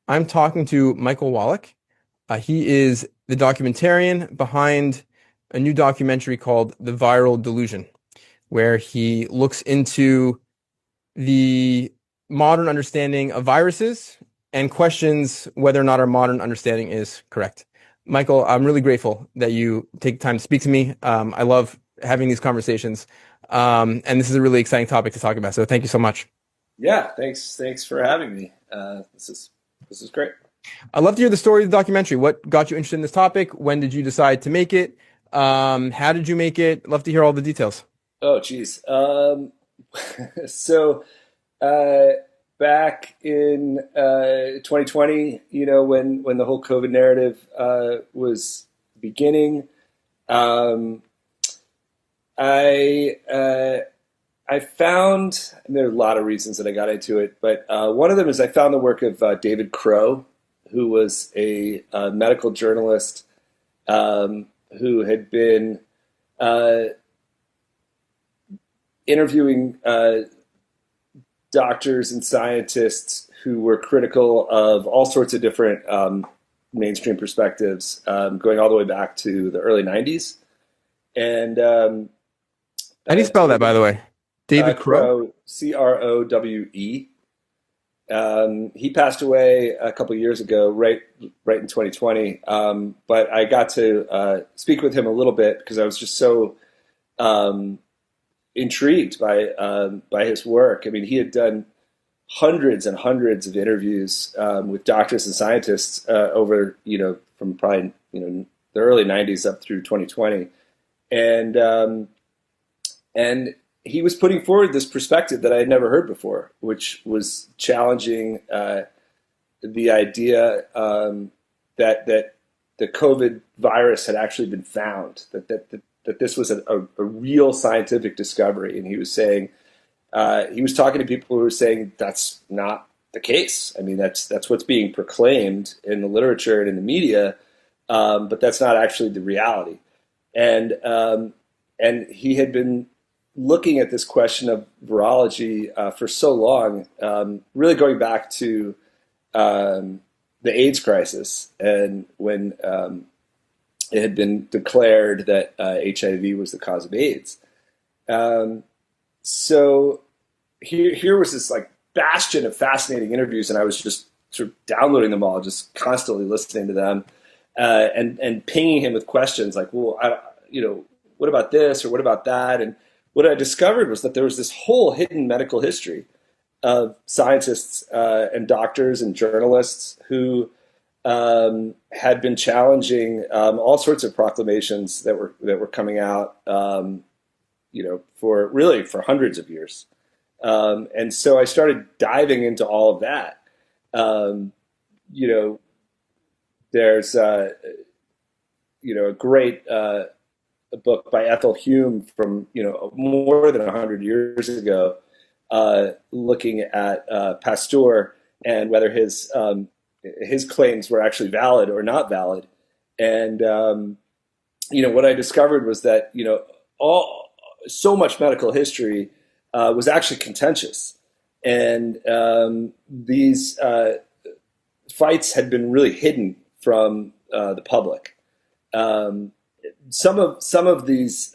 I'm talking to Michael Wallach. He is the documentarian behind a new documentary called The Viral Delusion, where he looks into the modern understanding of viruses and questions whether or not our modern understanding is correct. Michael, I'm really grateful that you take time to speak to me. I love having these conversations, and this is a really exciting topic to talk about. So thank you so much. Yeah, thanks for having me. This is great. I'd love to hear the story of the documentary. What got you interested in this topic? When did you decide to make it? How did you make it? Love to hear all the details. Oh, geez. So uh, back in 2020, when the whole COVID narrative was beginning, um, I I found, and there are a lot of reasons that I got into it, but one of them is I found the work of David Crow, who was a medical journalist who had been uh, interviewing doctors and scientists who were critical of all sorts of different mainstream perspectives, going all the way back to the early 90s. And How do you spell that, by David the way? David Crow? Crowe, Crowe. He passed away a couple of years ago, right in 2020. But I got to speak with him a little bit because I was just so um, intrigued by his work. I mean, he had done hundreds and hundreds of interviews with doctors and scientists over, from probably the early '90s up through 2020, and and he was putting forward this perspective that I had never heard before, which was challenging the idea that the COVID virus had actually been found, that this was a real scientific discovery. And he was saying, he was talking to people who were saying that's not the case. I mean, that's what's being proclaimed in the literature and in the media, but that's not actually the reality. And and he had been looking at this question of virology for so long, really going back to the AIDS crisis, and when it had been declared that HIV was the cause of AIDS. Um, so here was this like bastion of fascinating interviews, and I was just sort of downloading them all, just constantly listening to them, and pinging him with questions like, well, what about this or what about that? And what I discovered was that there was this whole hidden medical history of scientists and doctors and journalists who had been challenging all sorts of proclamations that were coming out, for hundreds of years. And so I started diving into all of that. Um, you know, there's a great a book by Ethel Hume from more than 100 years ago, looking at Pasteur and whether his claims were actually valid or not valid. And what I discovered was that all so much medical history was actually contentious, and these fights had been really hidden from the public. Um, some of these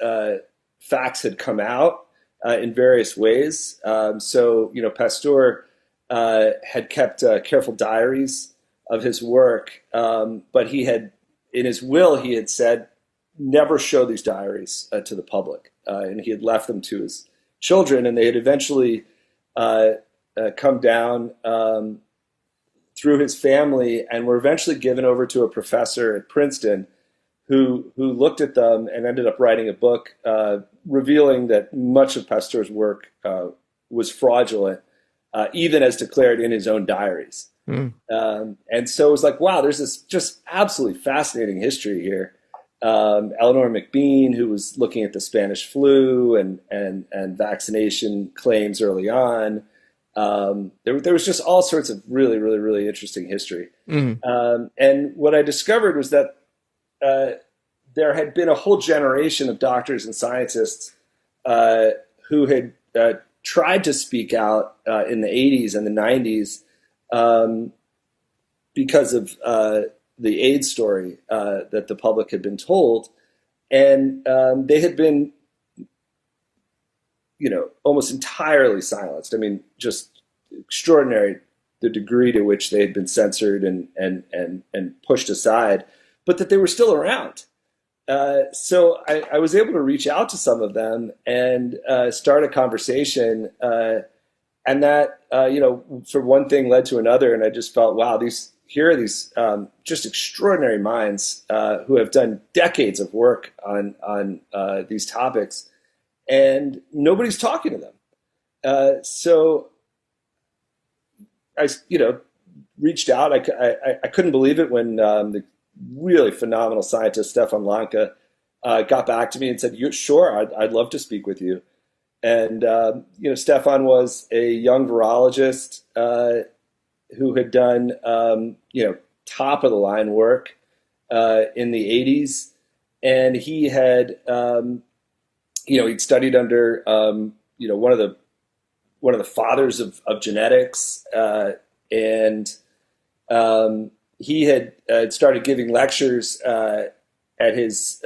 facts had come out in various ways. So Pasteur had kept careful diaries of his work, but he had, in his will, he had said never show these diaries to the public, and he had left them to his children, and they had eventually come down through his family and were eventually given over to a professor at Princeton who looked at them and ended up writing a book revealing that much of Pasteur's work was fraudulent, even as declared in his own diaries. Mm. And so it was like, wow, there's this just absolutely fascinating history here. Eleanor McBean, who was looking at the Spanish flu and vaccination claims early on. There was just all sorts of really, really, really interesting history. Mm. And what I discovered was that there had been a whole generation of doctors and scientists who had tried to speak out in the 80s and the 90s, because of the AIDS story that the public had been told, and they had been, almost entirely silenced. I mean, just extraordinary the degree to which they had been censored and pushed aside, but that they were still around. So I was able to reach out to some of them and start a conversation. And that, sort of one thing led to another. And I just felt, wow, here are these just extraordinary minds who have done decades of work on these topics, and nobody's talking to them. So I, reached out. I couldn't believe it when the really phenomenal scientist Stefan Lanka got back to me and said, Sure, I'd love to speak with you." And Stefan was a young virologist who had done top of the line work in the '80s, and he had he'd studied under one of the fathers of genetics, and he had started giving lectures at his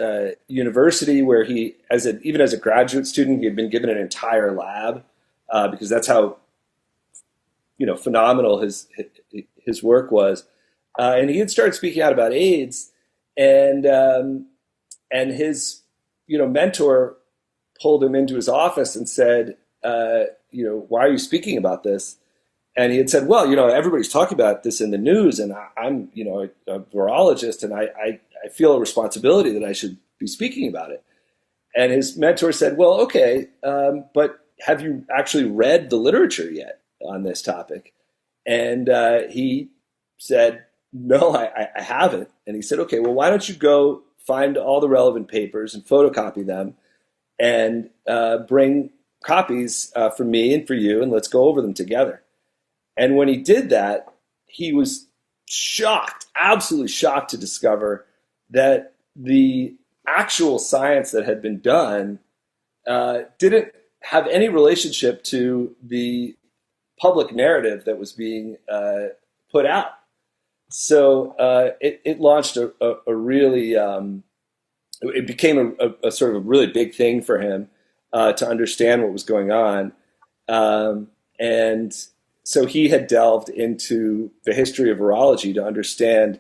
university, where he, even as a graduate student, he had been given an entire lab because that's how phenomenal his work was, and he had started speaking out about AIDS, and his mentor pulled him into his office and said, "Why are you speaking about this?" And he had said, "Well, everybody's talking about this in the news, and I'm a virologist, and I feel a responsibility that I should be speaking about it." And his mentor said, "Well, okay, but have you actually read the literature yet on this topic?" And he said, "No, I haven't." And he said, "Okay, well, why don't you go find all the relevant papers and photocopy them, and bring copies for me and for you, and let's go over them together." And when he did that, he was shocked, absolutely shocked, to discover that the actual science that had been done didn't have any relationship to the public narrative that was being put out. So it launched a really, it became a sort of a really big thing for him to understand what was going on. And so he had delved into the history of virology to understand,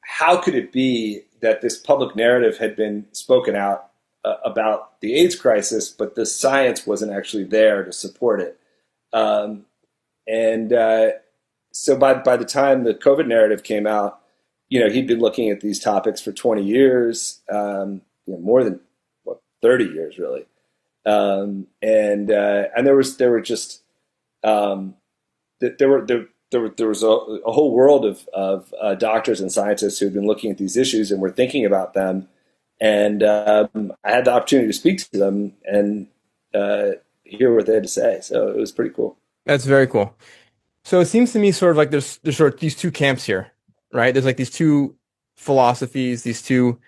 how could it be that this public narrative had been spoken out about the AIDS crisis, but the science wasn't actually there to support it. So by the time the COVID narrative came out, he'd been looking at these topics for 20 years, more than 30 years really. And there was a whole world of doctors and scientists who had been looking at these issues and were thinking about them. And I had the opportunity to speak to them and hear what they had to say. So it was pretty cool. That's very cool. So it seems to me sort of like there's sort of these two camps here, right? There's like these two philosophies, these two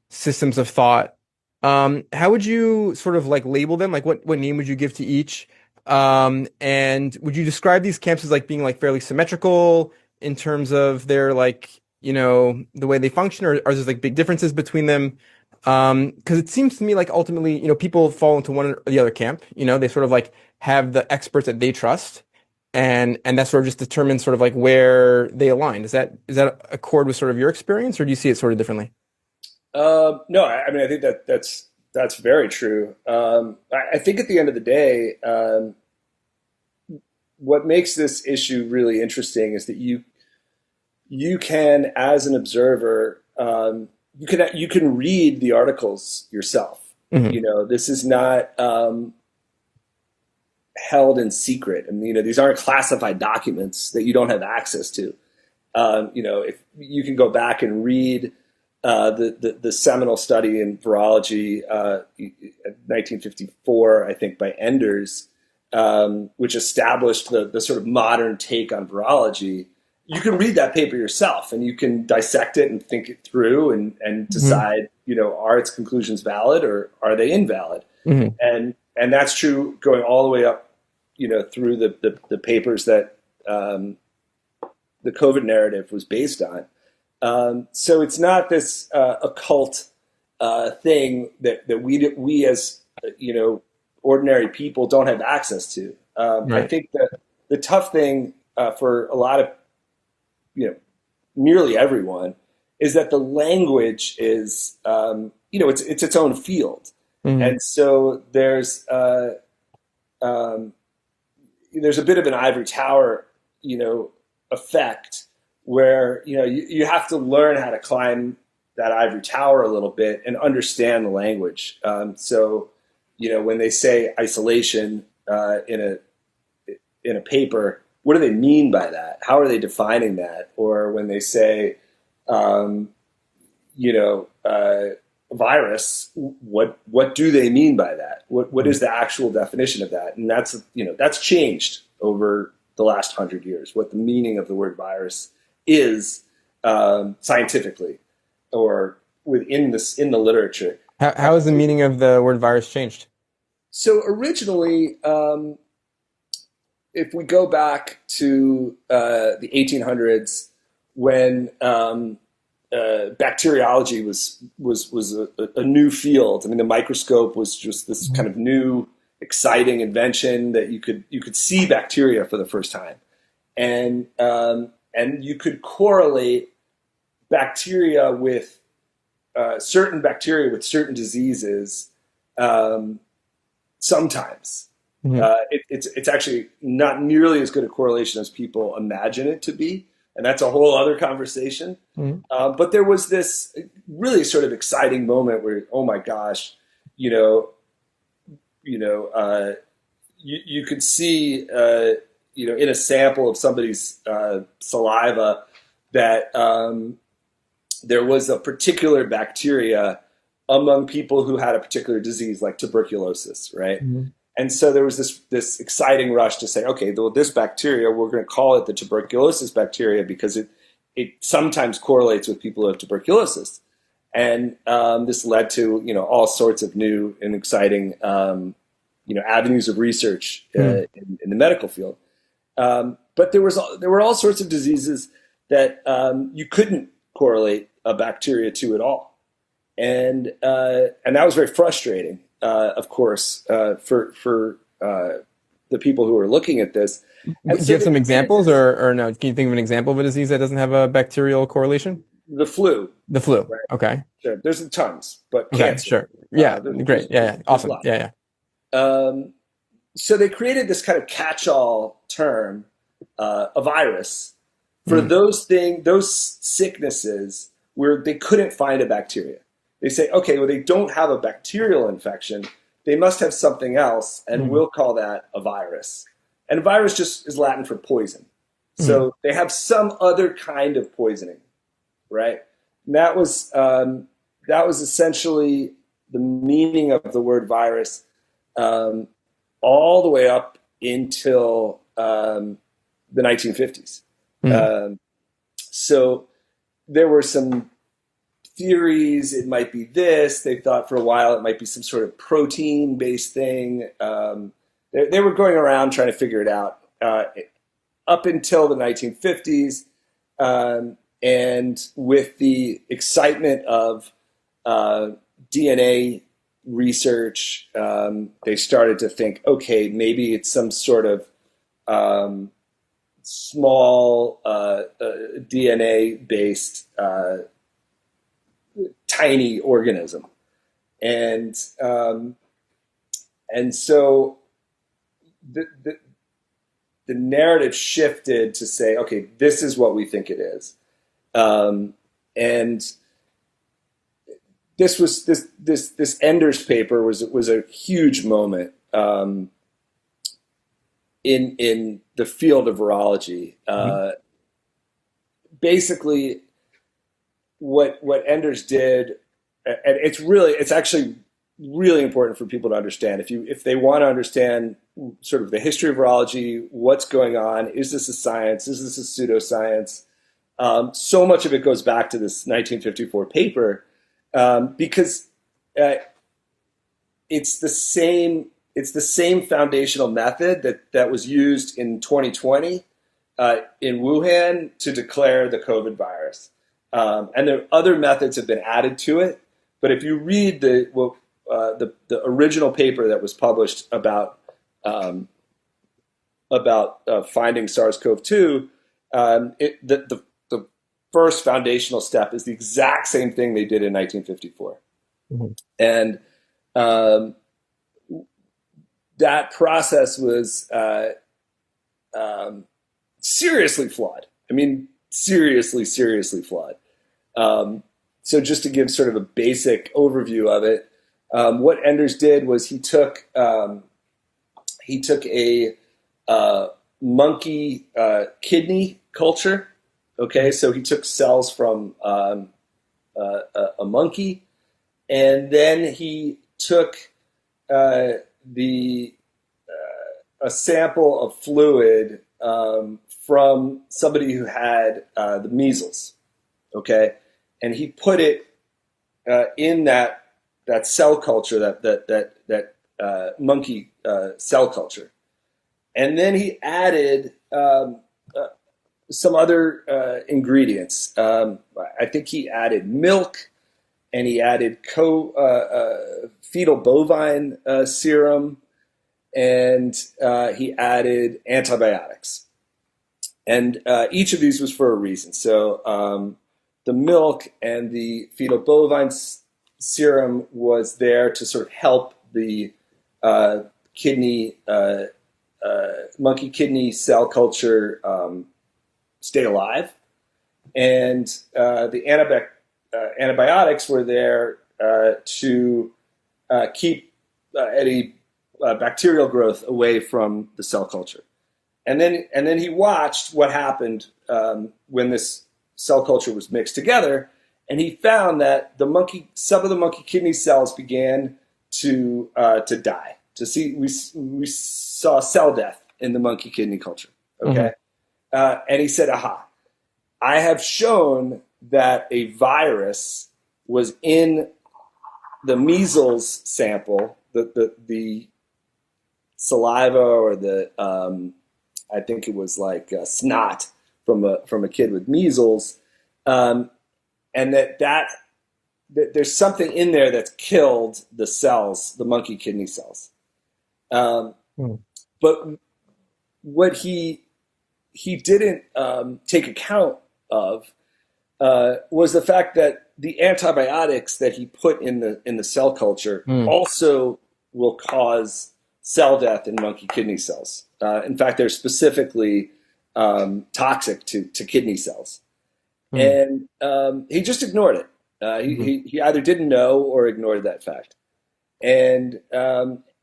systems of thought. How would you sort of like label them? Like what name would you give to each? And would you describe these camps as like being like fairly symmetrical in terms of their like, the way they function, or are there like big differences between them? Because it seems to me like ultimately, people fall into one or the other camp. They sort of like have the experts that they trust, and that sort of just determines sort of like where they align. Is that accord with sort of your experience, or do you see it sort of differently? No, I mean, I think that's very true. I think at the end of the day, what makes this issue really interesting is that you can, as an observer, you can read the articles yourself. Mm-hmm. This is not held in secret. I mean, these aren't classified documents that you don't have access to. If you can go back and read the seminal study in virology, 1954, I think, by Enders, which established the sort of modern take on virology. You can read that paper yourself, and you can dissect it and think it through, and decide, are its conclusions valid or are they invalid? Mm-hmm. And that's true going all the way up, through the papers that the COVID narrative was based on. So it's not this occult thing that we as ordinary people don't have access to. I Right. think that the tough thing for a lot of nearly everyone is that the language is it's its own field, Hmm. and so there's a bit of an ivory tower, effect where, you have to learn how to climb that ivory tower a little bit and understand the language. So, when they say isolation in a paper, what do they mean by that? How are they defining that? Or when they say, um, virus, what do they mean by that? What is the actual definition of that? And that's changed over the last 100 years. What the meaning of the word virus is, scientifically, or in the literature. How has the meaning of the word virus changed? So originally, if we go back to the 1800s, when bacteriology was a new field. I mean, the microscope was just this kind of new, exciting invention that you could see bacteria for the first time, and you could correlate bacteria with certain diseases. Sometimes Hmm. it's actually not nearly as good a correlation as people imagine it to be, and that's a whole other conversation. Hmm. But there was this really sort of exciting moment where, oh my gosh, you know, you could see, in a sample of somebody's saliva that there was a particular bacteria among people who had a particular disease, like tuberculosis, right? Hmm. And so there was this exciting rush to say, okay, well, this bacteria, we're going to call it the tuberculosis bacteria because it sometimes correlates with people who have tuberculosis. And this led to all sorts of new and exciting avenues of research Hmm. in the medical field. But there were all sorts of diseases that you couldn't correlate a bacteria to at all, and that was very frustrating, of course, for the people who were looking at this. Do And you so have they some created examples, this, or no? Can you think of an example of a disease that doesn't have a bacterial correlation? the flu, The flu. right? Okay. Sure, there's tons, but Okay. cancer, Sure. Yeah. Great. Yeah. Yeah. there's a Awesome. lot. Yeah. Um, so they created this kind of catch-all term, a virus, for Yeah. those sicknesses where they couldn't find a bacteria. They say, okay, well, they don't have a bacterial infection. They must have something else, and Mm. we'll call that a virus. And a virus just is Latin for poison. Mm. So they have some other kind of poisoning, right? And that was essentially the meaning of the word virus, um, all the way up until the 1950s. Mm. Um, so there were some theories. It might be this. They thought for a while it might be some sort of protein-based thing. They were going around trying to figure it out up until the 1950s. And with the excitement of uh, DNA research, they started to think, okay, maybe it's some sort of small DNA based tiny organism, and so the, the the narrative shifted to say, okay, this is what we think it is, and this Enders paper was a huge moment in the field of virology. Basically, what Enders did, and it's actually really important for people to understand. If they want to understand sort of the history of virology, what's going on, is this a science? Is this a pseudoscience? So much of it goes back to this 1954 paper, because uh, it's the same foundational method that was used in 2020 in Wuhan to declare the COVID virus. And there other methods have been added to it. But if you read the original paper that was published about finding SARS-CoV-2, the first foundational step is the exact same thing they did in 1954. Mhm. And that process was seriously flawed. I mean, seriously flawed. So just to give sort of a basic overview of it, what Enders did was he took a monkey kidney culture. Okay, so he took cells from a monkey, and then he took a sample of fluid from somebody who had the measles. Okay, and he put it in that cell culture, that monkey cell culture, and then he added some other ingredients. I think he added milk, and he added fetal bovine serum, and he added antibiotics. And each of these was for a reason. So the milk and the fetal bovine serum was there to sort of help the monkey kidney cell culture stay alive. And the antibiotics were there to keep any bacterial growth away from the cell culture. And then he watched what happened when this cell culture was mixed together, and he found that some of the monkey kidney cells began to die. We saw cell death in the monkey kidney culture. Okay, and he said, "Aha! I have shown that a virus was in the measles sample, the saliva or the I think it was like snot from a kid with measles, and that there's something in there that's killed the cells, the monkey kidney cells. But what he didn't take account of was the fact that the antibiotics that he put in the cell culture also will cause cell death in monkey kidney cells. In fact, they're specifically toxic to kidney cells. And he just ignored it. He either didn't know or ignored that fact. And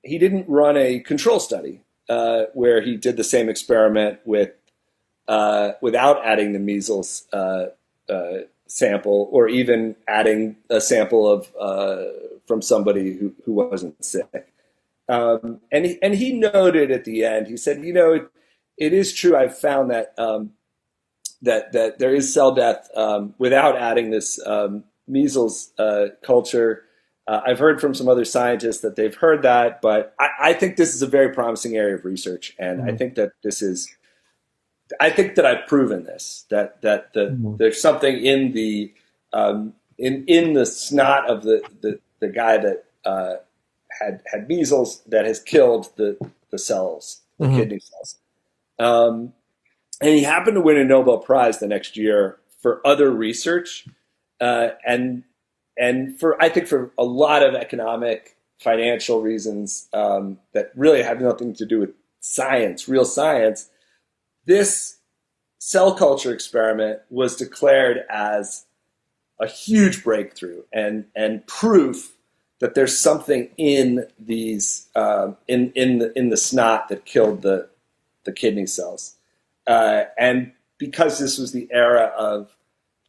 he didn't run a control study where he did the same experiment without adding the measles sample, or even adding a sample of from somebody who wasn't sick. And he noted at the end, he said, it is true. I've found that that there is cell death without adding this measles culture. I've heard from some other scientists that they've heard that, but I think this is a very promising area of research, and I think that I've proven this, that there's something in the in the snot of the guy that had measles that has killed the cells, the kidney cells. And he happened to win a Nobel Prize the next year for other research, and for, I think, for a lot of economic, financial reasons that really have nothing to do with science, real science. This cell culture experiment was declared as a huge breakthrough and proof that there's something in these in the snot that killed the kidney cells. And because this was the era of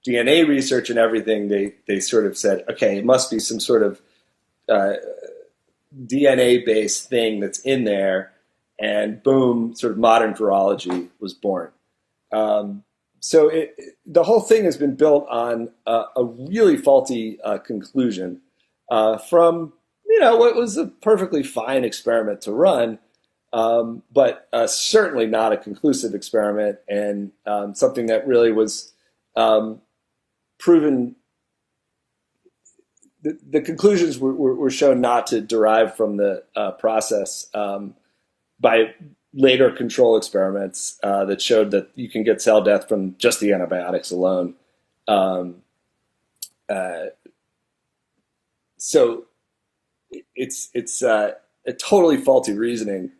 DNA research and everything, they sort of said, okay, it must be some sort of DNA-based thing that's in there, and boom, sort of modern virology was born. So the whole thing has been built on a really faulty conclusion from what was a perfectly fine experiment to run, but certainly not a conclusive experiment, and something that really was proven. The conclusions were shown not to derive from the process by later control experiments that showed that you can get cell death from just the antibiotics alone. Um, uh, so it's a totally faulty reasoning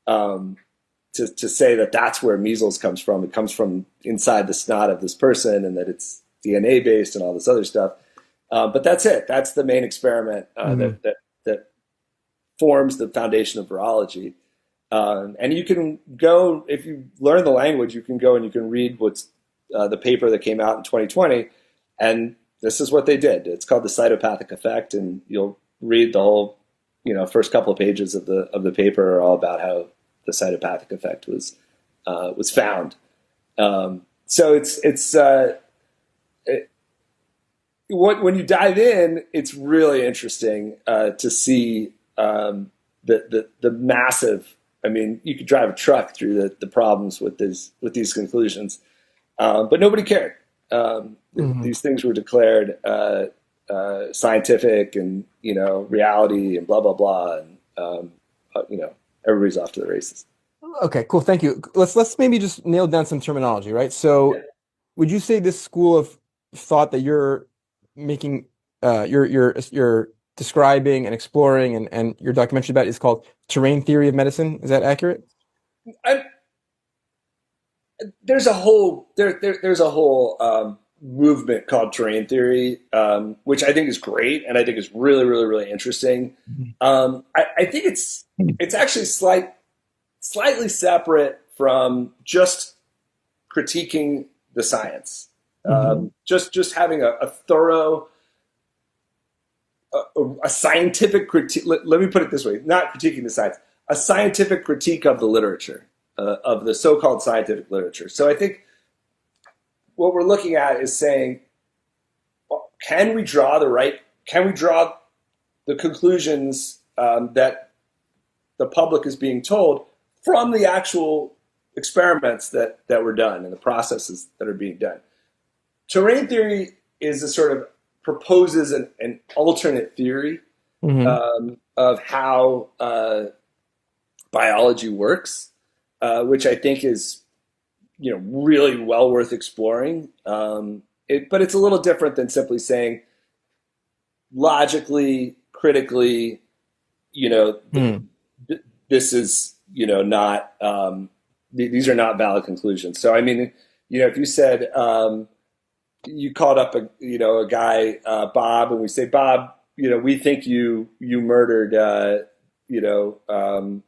to say that that's where measles comes from. It comes from inside the snot of this person, and that it's DNA based and all this other stuff. But that's it. That's the main experiment Mhm. that forms the foundation of virology. And you can go, if you learn the language, you can go and you can read what's the paper that came out in 2020, and this is what they did. It's called the cytopathic effect, and you'll read the whole, first couple of pages of the paper are all about how the cytopathic effect was found. So when you dive in, it's really interesting to see the massive. I mean, you could drive a truck through the problems with these conclusions, but nobody cared. Mhm. These things were declared scientific and reality and blah blah blah, and everybody's off to the races. Okay, cool. Thank you. Let's maybe just nail down some terminology, right? Yeah. So, would you say this school of thought that you're making, you're describing and exploring and your documentary about is called terrain theory of medicine? Is that accurate? I, there's a whole movement called terrain theory, which I think is great, and I think is really really really interesting. I think it's actually slightly separate from just critiquing the science. Mm-hmm. Just having a thorough a scientific critique. Let me put it this way: not critiquing the science, a scientific critique of the literature, of the so-called scientific literature. So I think what we're looking at is saying, well, can we draw the conclusions that the public is being told from the actual experiments that were done and the processes that are being done. Terrain theory is a sort of proposes an alternate theory Mm-hmm. of how biology works, which I think is really well worth exploring. But it's a little different than simply saying logically, critically, you know, Mm. this is not these are not valid conclusions. So I mean, if you said you called up a guy Bob, and we say, Bob, we think you murdered you know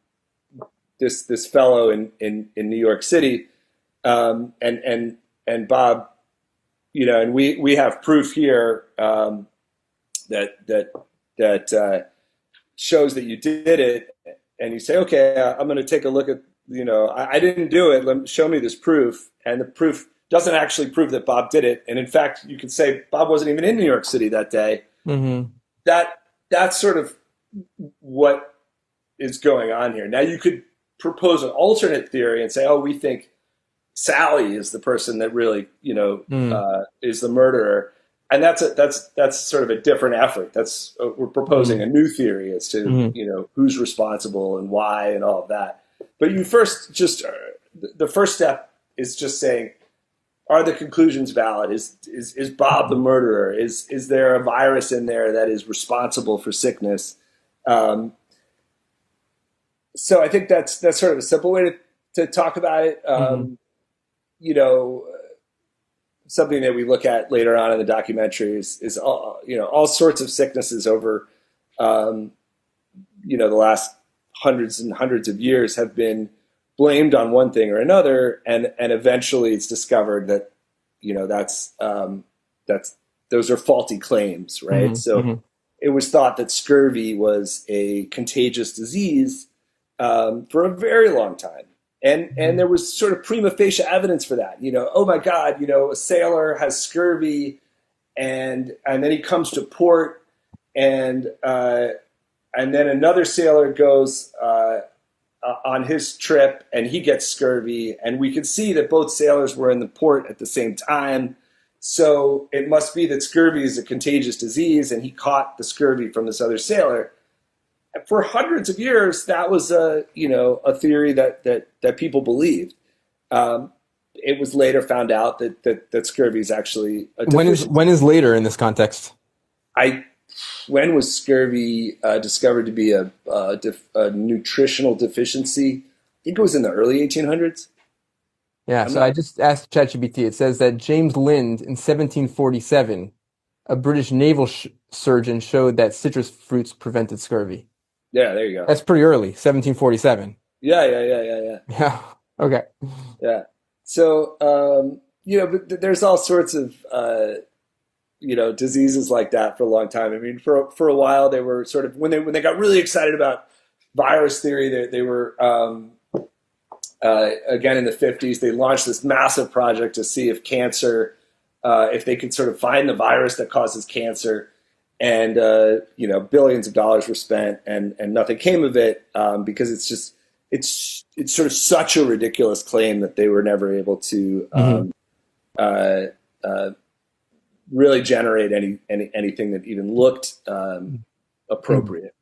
this fellow in New York City, and Bob, and we have proof here that shows that you did it, and you say, okay, I'm going to take a look at, I didn't do it. Show me this proof, and the proof doesn't actually prove that Bob did it. And in fact, you could say Bob wasn't even in New York City that day. Mm-hmm. That's sort of what is going on here. Now you could propose an alternate theory and say, oh, we think Sally is the person that really, Mm. is the murderer, and that's sort of a different effort. We're proposing a Mm. new theory as to Mm. who's responsible and why and all of that. But you first just the first step is just saying, are the conclusions valid? Is Bob the murderer? Is there a virus in there that is responsible for sickness? Um, so I think that's sort of a simple way to talk about it. Mm. You know, something that we look at later on in the documentary is all sorts of sicknesses over um, the last hundreds and hundreds of years have been blamed on one thing or another, and eventually it's discovered that that's those are faulty claims, right? Mm. So Mm. it was thought that scurvy was a contagious disease for a very long time. And Mm. there was sort of prima facie evidence for that. Oh my God, a sailor has scurvy, and then he comes to port, and then another sailor goes on his trip, and he gets scurvy, and we can see that both sailors were in the port at the same time. So it must be that scurvy is a contagious disease, and he caught the scurvy from this other sailor. For hundreds of years, that was a theory that people believed. It was later found out that scurvy is actually a deficiency. When is later in this context? I When was scurvy discovered to be a nutritional deficiency? I think it was in the early 1800s. Yeah, I'm so not. I just asked ChatGPT. It says that James Lind in 1747, a British naval surgeon, showed that citrus fruits prevented scurvy. Yeah, there you go. That's pretty early, 1747. Yeah, yeah, yeah, yeah, yeah, Yeah. Okay. yeah. So but there's all sorts of diseases like that for a long time. I mean, for a while they were sort of when they got really excited about virus theory, they were again in the 50s they launched this massive project to see if cancer, if they could sort of find the virus that causes cancer, and billions of dollars were spent, and nothing came of it, because it's sort of such a ridiculous claim that they were never able to Hmm. uh, uh, really generate anything that even looked appropriate.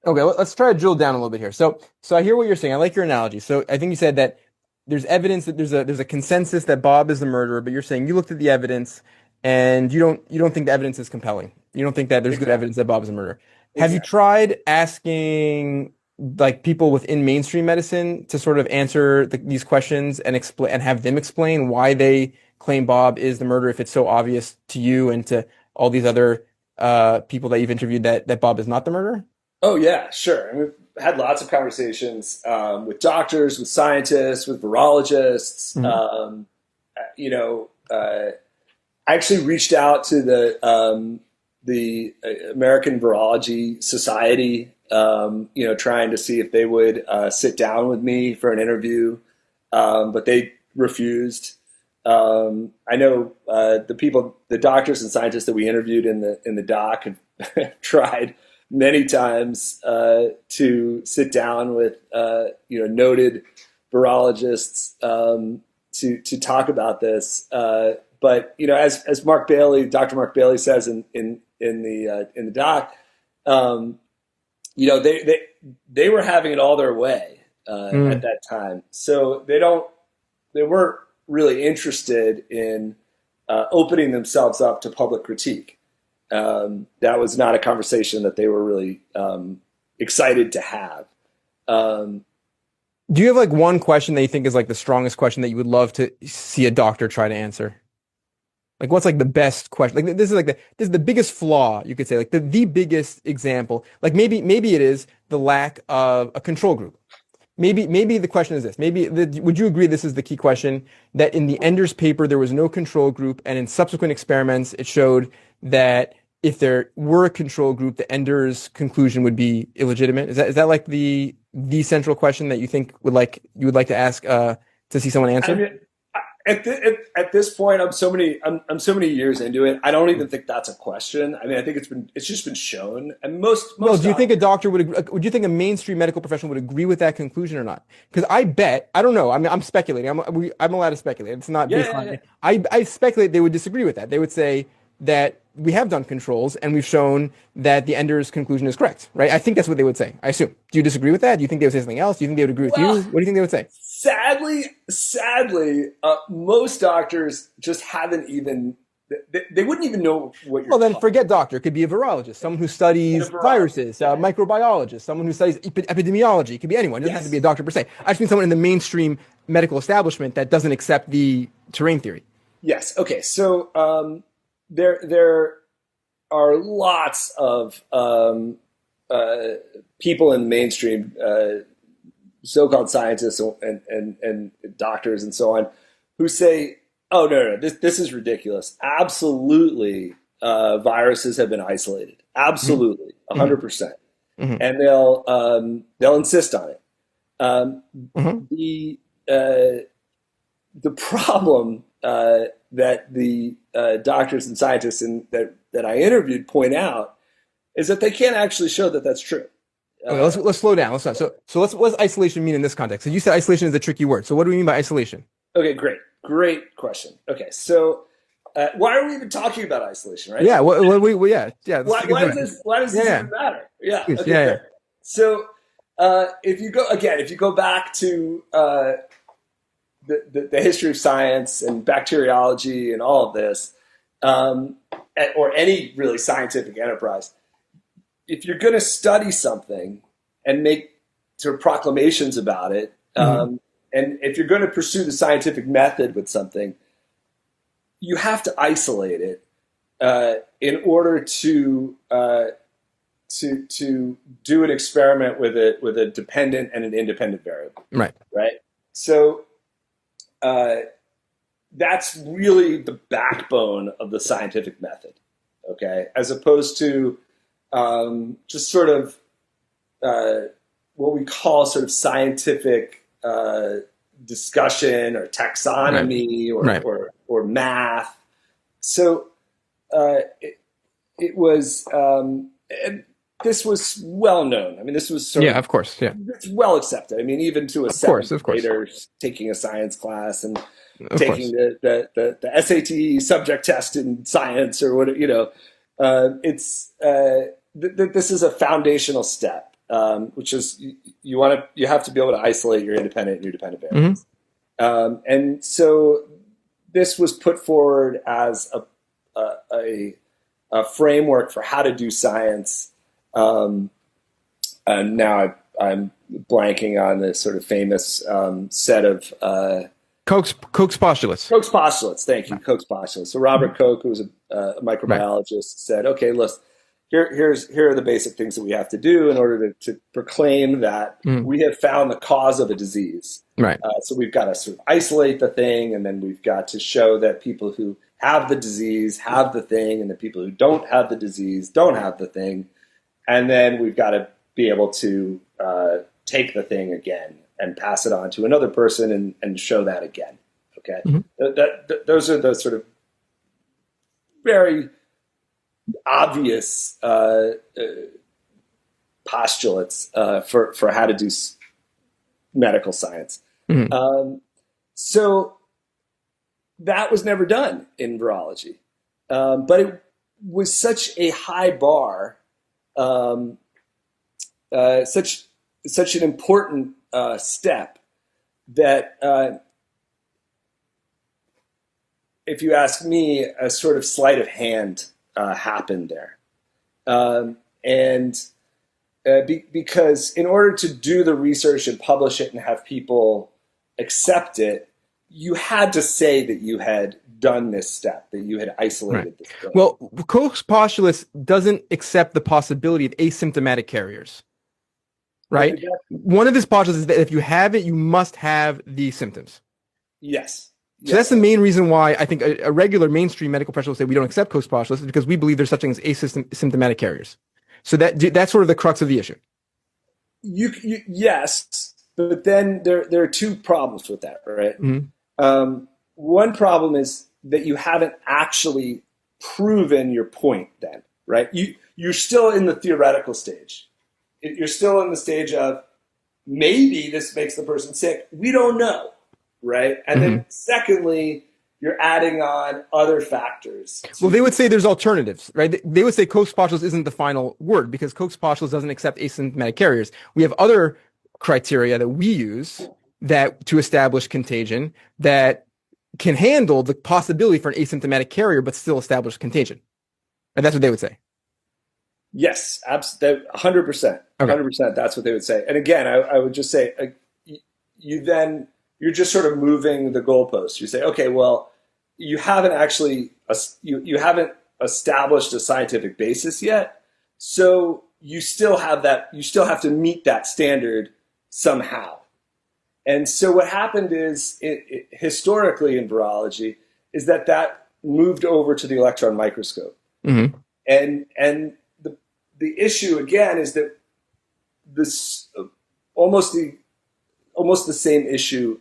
Okay, let's try to drill down a little bit here. So I hear what you're saying. I like your analogy. So I think you said that there's evidence that there's a consensus that Bob is the murderer, but you're saying you looked at the evidence and you don't think the evidence is compelling. You don't think that there's good Exactly. evidence that Bob is the murderer. Have you Exactly. tried asking like people within mainstream medicine to sort of answer these questions and explain and have them explain why they claim Bob is the murderer if it's so obvious to you and to all these other people that you've interviewed that Bob is not the murderer? Oh yeah, sure. And we've had lots of conversations with doctors, with scientists, with virologists. Mhm. I actually reached out to the American Virology Society, trying to see if they would sit down with me for an interview, but they refused. I know the doctors and scientists that we interviewed in the doc have tried many times to sit down with noted virologists, to talk about this. But as Dr. Mark Bailey says in the doc, um, they were having it all their way at Mm. that time, so they weren't really interested in opening themselves up to public critique. That was not a conversation that they were really excited to have. Um, Do you have like one question that you think is like the strongest question that you would love to see a doctor try to answer? Like what's like the best question? Like this is the biggest flaw you could say, like the biggest example. Like maybe it is the lack of a control group. Maybe the question is this. Would you agree this is the key question that in the Enders paper there was no control group, and in subsequent experiments it showed that if there were a control group, the Enders conclusion would be illegitimate? Is that like the central question that you would like to ask to see someone I answer? mean, at this point, I'm so many years into it. I don't even think that's a question. I mean, I think it's just been shown, and Well, most do you think doctors. a doctor would you think a mainstream medical professional would agree with that conclusion or not? Because I bet, I don't know. I mean, I'm speculating. I'm allowed to speculate. It's not Yeah, based yeah, on yeah. anything. I speculate they would disagree with that. They would say that we have done controls and we've shown that the Ender's conclusion is correct, right? I think that's what they would say. I assume. Do you disagree with that? Do you think they would say something else? Do you think they would agree with you? Well, What do you think they would say? sadly, most doctors just haven't even. They wouldn't even know what you're Well, then talking forget doctor. It could be a virologist, someone who about. studies A virologist. viruses, Yeah. microbiologist, someone who studies epidemiology. It could be anyone. It doesn't have to be a Yes. doctor per se. I just mean someone in the mainstream medical establishment that doesn't accept the terrain theory. Yes. Okay. So there are lots of people in mainstream, so-called scientists and doctors and so on, who say, "Oh no, this is ridiculous. Absolutely, viruses have been isolated. Hmm. Absolutely, Hmm. 100%." Hmm. And they'll insist on it. Um, Hmm. the the problem that the doctors and scientists that I interviewed point out is that they can't actually show that that's true. Okay, let's slow down. What does isolation mean in this context? So you said isolation is a tricky word. So what do we mean by isolation? Okay, great question. Okay, so why are we even talking about isolation, right? Yeah. Yeah. Let's take it from it. Why does Yeah. this Yeah. even matter? Yeah. Please. Okay, Yeah. Yeah. great. So if you go back to the history of science and bacteriology and all of this, um, or any really scientific enterprise, if you're going to study something and make sort of proclamations about it, Hmm. and if you're going to pursue the scientific method with something, you have to isolate it in order to do an experiment with a dependent and an independent variable, Right. right? So uh, that's really the backbone of the scientific method, okay? As opposed to just sort of what we call sort of scientific discussion or Right. taxonomy Right. or math. So it was, and this was well known. I mean, this was sort Yeah. of Of course. Yeah. it's well accepted. I mean, even to a Of course. seventh Of course. grader taking a science class and Of taking course. the SAT subject test in science or what, it's this is a foundational step, which is you have to be able to isolate your independent and your dependent Hmm. variables. And so this was put forward as a, a framework for how to do science. And now I'm blanking on the sort of famous set of Koch's postulates. Koch's postulates. Thank you, Koch's postulates. So Robert Koch, who was a Right. microbiologist, said, "Okay, look, here are the basic things that we have to do in order to proclaim that Mm. we have found the cause of a disease. Right. So we've got to sort of isolate the thing, and then we've got to show that people who have the disease have the thing, and the people who don't have the disease don't have the thing, and then we've got to be able to take the thing again and pass it on to another person and show that again." Okay, Hmm. those are the sort of very obvious postulates for how to do medical science. Hmm. So that was never done in virology, but it was such a high bar, um, such an important step that, if you ask me, a sort of sleight of hand happened there, and because in order to do the research and publish it and have people accept it, you had to say that you had done this step, that you had Right. isolated this thing. Well, Koch's postulates doesn't accept the possibility of asymptomatic carriers. Right. One of his postulates is that if you have it, you must have the symptoms. Yes. So that's Yes. the main reason why I think a regular mainstream medical professional will say we don't accept Koch's postulates, is because we believe there's such things as asymptomatic carriers. So that's sort of the crux of the issue. Yes, but then there are two problems with that, right? Hmm. One problem is that you haven't actually proven your point then, right? You're still in the theoretical stage. You're still in the stage of maybe this makes the person sick. We don't know, right? And Hmm. then secondly, you're adding on other factors Well, they to would say there's alternatives, right? They would say Koch's postulates isn't the final word because Koch's postulates doesn't accept asymptomatic carriers. We have other criteria that we use that to establish contagion that can handle the possibility for an asymptomatic carrier, but still establish contagion. And that's what they would say. Yes, absolutely, 100%, Okay. 100%. That's what they would say. And again, I would just say, you're just sort of moving the goalposts. You say, okay, well, you haven't actually you haven't established a scientific basis yet, so you still have that. You still have to meet that standard somehow. And so what happened is, historically in virology, is that moved over to the electron microscope. Hmm. And the issue again is that this almost the same issue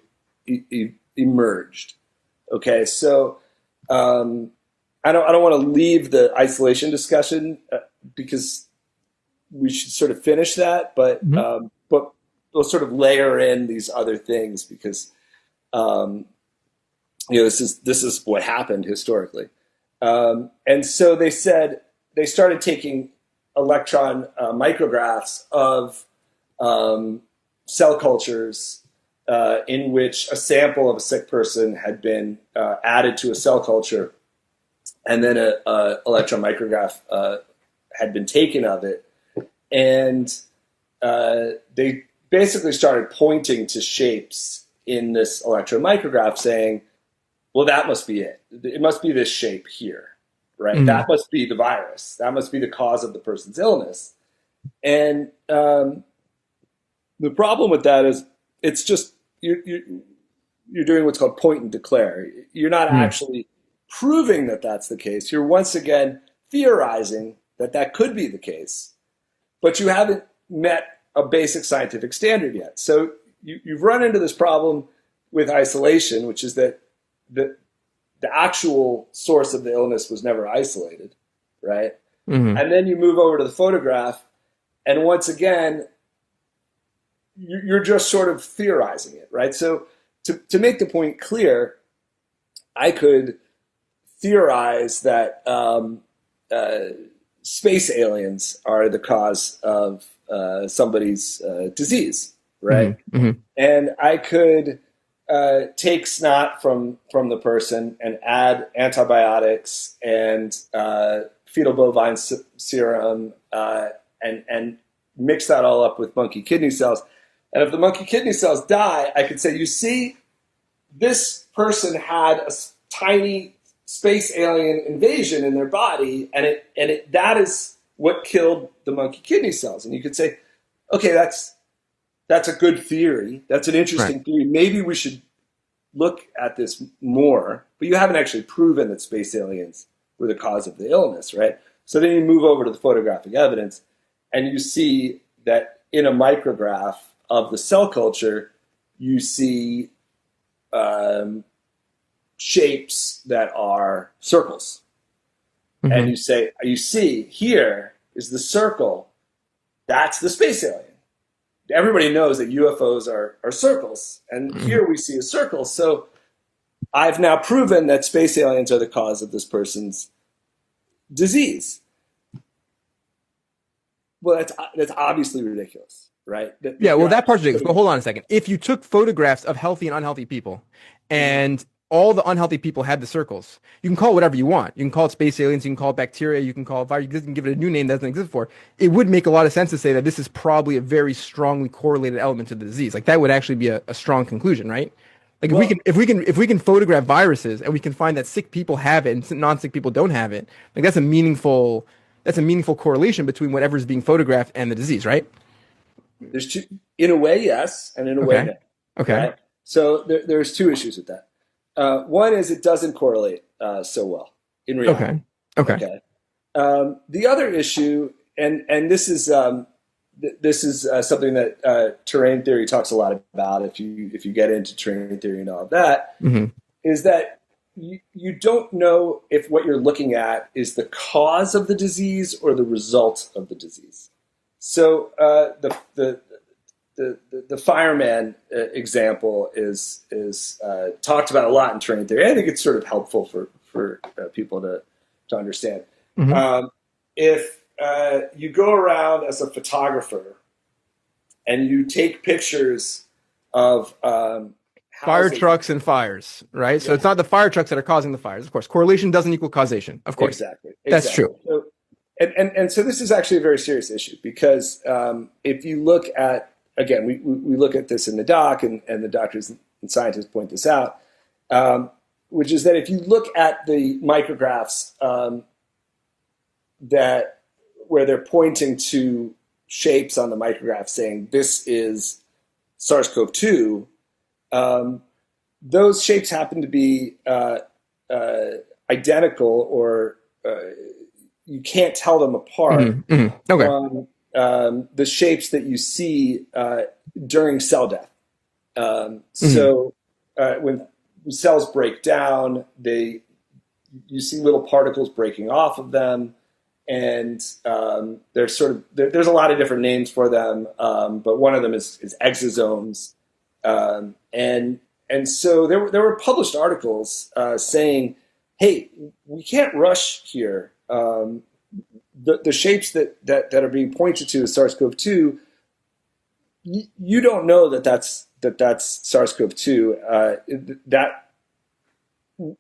emerged. Okay, so I don't want to leave the isolation discussion because we should sort of finish that, but we'll sort of layer in these other things because this is what happened historically. And so they said they started taking electron micrographs of cell cultures in which a sample of a sick person had been added to a cell culture, and then a electron micrograph had been taken of it, and they basically started pointing to shapes in this electron micrograph, saying, "Well, that must be it. It must be this shape here, right? Mm-hmm. That must be the virus. That must be the cause of the person's illness." And the problem with that is it's just you're doing what's called point and declare. You're not actually proving that that's the case. You're once again theorizing that that could be the case, but you haven't met a basic scientific standard yet. So you've run into this problem with isolation, which is that the actual source of the illness was never isolated, right? Mm-hmm. And then you move over to the photograph, and once again, you're just sort of theorizing it, right? So to make the point clear, I could theorize that space aliens are the cause of somebody's disease, right? Mm-hmm. Mm-hmm. And I could take snot from the person and add antibiotics and fetal bovine serum and mix that all up with monkey kidney cells. And if the monkey kidney cells die, I could say, you see, this person had a tiny space alien invasion in their body, and that is what killed the monkey kidney cells. And you could say, okay, that's a good theory. That's an interesting theory. Maybe we should look at this more, but you haven't actually proven that space aliens were the cause of the illness, right? So then you move over to the photographic evidence, and you see that in a micrograph of the cell culture, you see shapes that are circles. Mm-hmm. And you say, you see, here is the circle. That's the space alien. Everybody knows that UFOs are circles. And mm-hmm. here we see a circle. So I've now proven that space aliens are the cause of this person's disease. Well, that's obviously ridiculous, right? That part's ridiculous. But hold on a second. If you took photographs of healthy and unhealthy people, and all the unhealthy people had the circles, you can call it whatever you want. You can call it space aliens, you can call it bacteria, you can call it virus, you can give it a new name that doesn't exist for. It would make a lot of sense to say that this is probably a very strongly correlated element to the disease. Like that would actually be a strong conclusion, right? Like if we can photograph viruses and we can find that sick people have it and non-sick people don't have it, like that's a meaningful correlation between whatever is being photographed and the disease, right? There's two, in a way, yes, and in a way, no. Okay. Right? So there's two issues with that. One is it doesn't correlate so well in reality. Okay. The other issue, and this is something that terrain theory talks a lot about. If you get into terrain theory and all of that, mm-hmm. is that you don't know if what you're looking at is the cause of the disease or the result of the disease. So the fireman example is talked about a lot in terrain theory. I think it's sort of helpful for people to understand. Mm-hmm. If you go around as a photographer and you take pictures of fire trucks and fires, right? Yeah. So it's not the fire trucks that are causing the fires. Of course, correlation doesn't equal causation. Of course, exactly. That's true. So, and so this is actually a very serious issue because if you look at, again, we look at this in the doc, and the doctors and scientists point this out, which is that if you look at the micrographs where they're pointing to shapes on the micrograph saying this is SARS-CoV-2, those shapes happen to be identical, or you can't tell them apart mm-hmm. Mm-hmm. Okay. from the shapes that you see during cell death. So when cells break down, you see little particles breaking off of them, and there's a lot of different names for them, but one of them is exosomes, and so there were published articles saying, hey, we can't rush here. The shapes that are being pointed to as SARS-CoV-2, you don't know that's SARS-CoV-2. That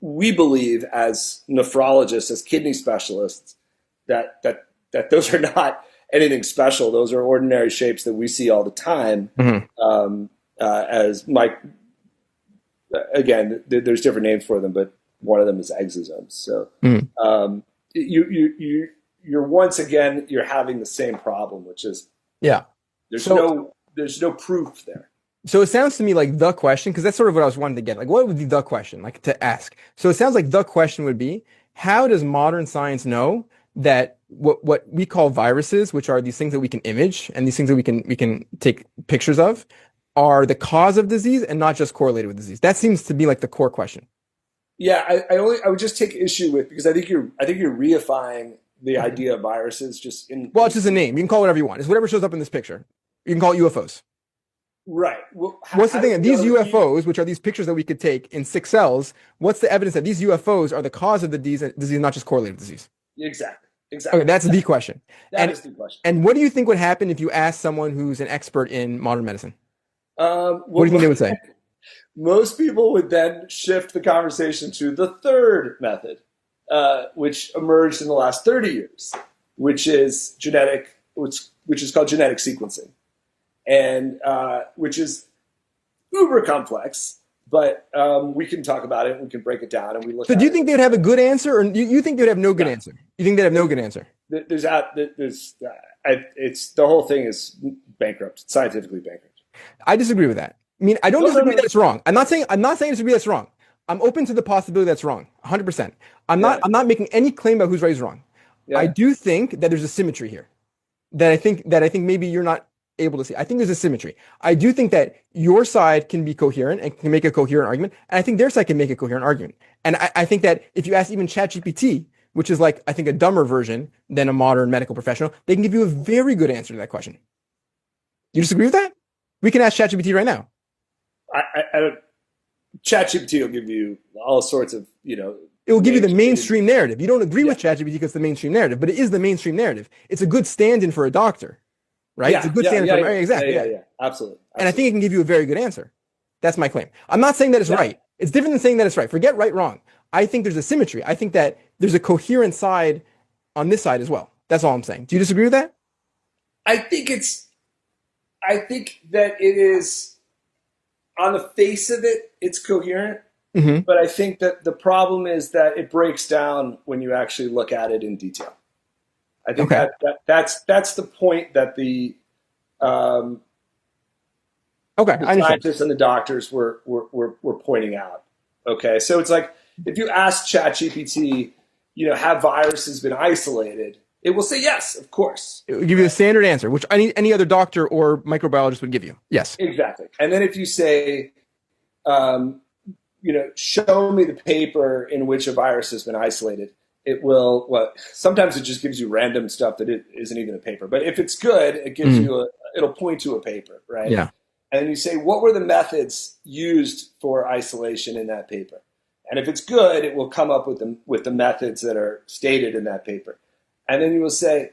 we believe as nephrologists, as kidney specialists, that those are not anything special. Those are ordinary shapes that we see all the time. As Mike, again, there's different names for them, but one of them is exosomes. So you're once again you're having the same problem, which is there's no proof there. So it sounds to me like the question, because that's sort of what I was wanting to get. Like, what would be the question, like to ask? So it sounds like the question would be, how does modern science know that what we call viruses, which are these things that we can image and these things that we can take pictures of, are the cause of disease and not just correlated with disease? That seems to be like the core question. Yeah, I would just take issue with, because I think you're reifying the idea of viruses just in. Well, it's just a name. You can call it whatever you want. It's whatever shows up in this picture. You can call it UFOs. Right. Well, what's the thing? These UFOs, which are these pictures that we could take in 6 cells, what's the evidence that these UFOs are the cause of the disease, not just correlated disease? Exactly. Okay, that's the question. That is the question. And what do you think would happen if you asked someone who's an expert in modern medicine? What do you think they would say? Most people would then shift the conversation to the third method, which emerged in the last 30 years, which is called genetic sequencing, and which is uber complex. But we can talk about it and we can break it down and we look. So, do you think they'd have a good answer, or you think they'd have no good answer? You think they'd have no good answer? It's the whole thing is bankrupt, scientifically bankrupt. I disagree with that. I mean, I don't disagree that it's wrong. I'm not saying I disagree that's wrong. I'm open to the possibility that's wrong, 100%. I'm not making any claim about who's right, who's wrong. Yeah. I do think that there's a symmetry here that I think maybe you're not able to see. I think there's a symmetry. I do think that your side can be coherent and can make a coherent argument, and I think their side can make a coherent argument. And I think that if you ask even ChatGPT, which is like, I think, a dumber version than a modern medical professional, they can give you a very good answer to that question. You disagree with that? We can ask ChatGPT right now. I don't. ChatGPT will give you all sorts of, It will give you the mainstream narrative. You don't agree with ChatGPT because it's the mainstream narrative, but it is the mainstream narrative. It's a good stand-in for a doctor, right? It's a good stand-in for exactly. Yeah, absolutely. And I think it can give you a very good answer. That's my claim. I'm not saying that it's right. It's different than saying that it's right. Forget right, wrong. I think there's a symmetry. I think that there's a coherent side on this side as well. That's all I'm saying. Do you disagree with that? I think that it is, on the face of it, it's coherent. Mm-hmm. But I think that the problem is that it breaks down when you actually look at it in detail. I think that's the point that the scientists and the doctors were pointing out. Okay, so it's like, if you ask ChatGPT, have viruses been isolated? It will say yes, of course. It will give you the standard answer, which any other doctor or microbiologist would give you. Yes. Exactly. And then if you say, show me the paper in which a virus has been isolated, it will, sometimes it just gives you random stuff that it isn't even a paper. But if it's good, it gives you it'll point to a paper, right? Yeah. And then you say, what were the methods used for isolation in that paper? And if it's good, it will come up with the methods that are stated in that paper. And then you will say,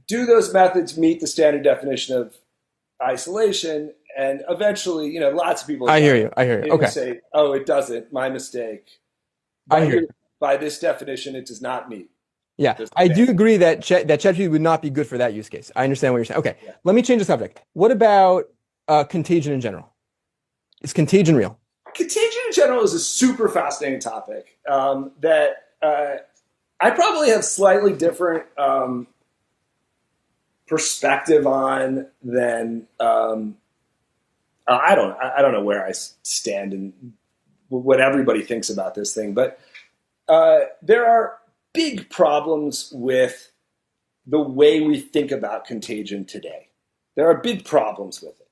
do those methods meet the standard definition of isolation? And eventually, lots of people. I hear you. Okay. Will say, oh, it doesn't. My mistake. I hear you. By this definition, it does not meet. Yeah, I do agree that ChatGPT would not be good for that use case. I understand what you're saying. Okay, Let me change the subject. What about contagion in general? Is contagion real? Contagion in general is a super fascinating topic that I probably have slightly different perspective on than I don't know where I stand in what everybody thinks about this thing, but there are big problems with the way we think about contagion today. There are big problems with it.